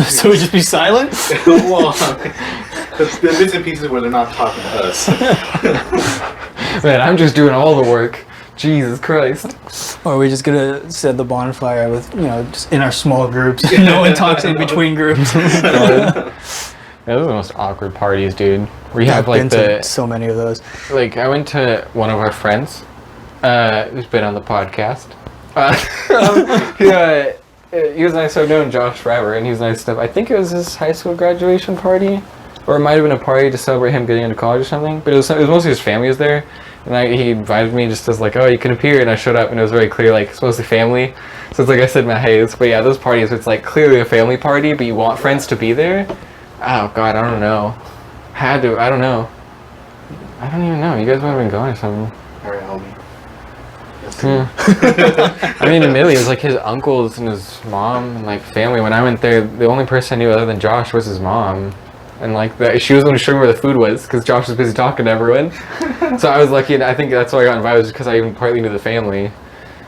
So we just be silent? Well, the bits and pieces where they're not talking to us. Man, I'm just doing all the work. Jesus Christ. Or are we just gonna set the bonfire with, just in our small groups? No one talks in between groups. Those are the most awkward parties, dude. We have like been to so many of those. Like, I went to one of our friends, who's been on the podcast. He was nice. I've known Josh forever, and he was nice stuff. I think it was his high school graduation party, or it might have been a party to celebrate him getting into college or something. But it was mostly his family was there, and he invited me just as like, oh, you can appear, and I showed up, and it was very clear like it's mostly family. So it's like I said, but yeah, those parties, it's like clearly a family party, but you want friends to be there. Oh God, I don't know. I don't know. I don't even know. You guys might have been going or something. Alright, homie. Yeah. I mean, admittedly, it was like his uncles and his mom and like family. When I went there, the only person I knew other than Josh was his mom. And like she was the one who showed me where the food was because Josh was busy talking to everyone. So I was lucky, and I think that's why I got invited, was because I even partly knew the family.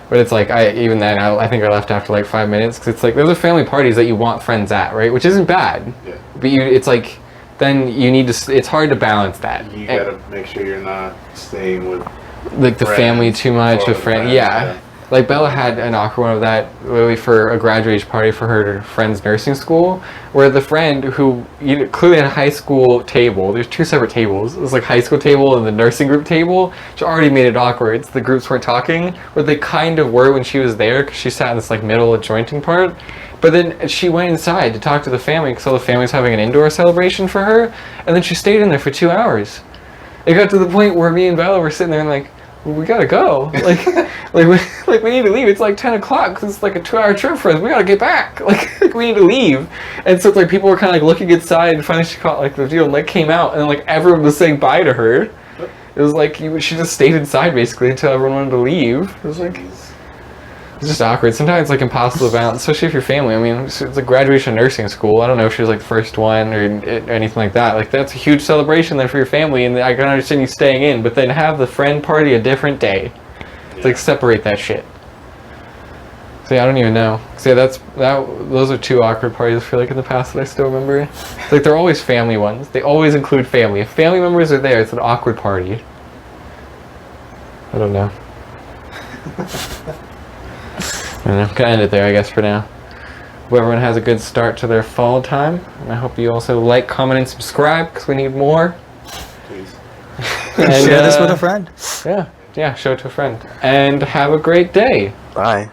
But it's like, I think I left after like 5 minutes because it's like, those are family parties that you want friends at, right? Which isn't bad. Yeah. But it's like, then you need to, it's hard to balance that. You gotta make sure you're not staying with like the family too much with friends. Yeah. Like Bella had an awkward one of that literally for a graduation party for her friend's nursing school, where the friend who clearly had a high school table, there's 2 separate tables. It was like high school table and the nursing group table, which already made it awkward. The groups weren't talking, but they kind of were when she was there because she sat in this like middle adjoining part. But then she went inside to talk to the family because all the family was having an indoor celebration for her, and then she stayed in there for 2 hours. It got to the point where me and Bella were sitting there and like, we gotta go. Like we need to leave. It's like 10 o'clock because it's like a 2-hour trip for us. We gotta get back. Like we need to leave. And so it's like people were kind of like looking inside, and finally she caught like the deal and like came out, and then like everyone was saying bye to her. It was like she just stayed inside basically until everyone wanted to leave. It was like, it's just awkward. Sometimes it's like impossible to balance, especially if you're family. I mean, it's a graduation nursing school. I don't know if she was like the first one or anything like that. Like that's a huge celebration then for your family, and I can understand you staying in, but then have the friend party a different day. It's like separate that shit. So yeah, I don't even know. So yeah, those are 2 awkward parties I feel like in the past that I still remember. It's like they're always family ones. They always include family. If family members are there, it's an awkward party. I don't know. I don't know. Gonna end it there, I guess, for now. Hope everyone has a good start to their fall time, and I hope you also like, comment, and subscribe because we need more. Please. And share this with a friend. Yeah. yeah, show it to a friend. And have a great day. Bye.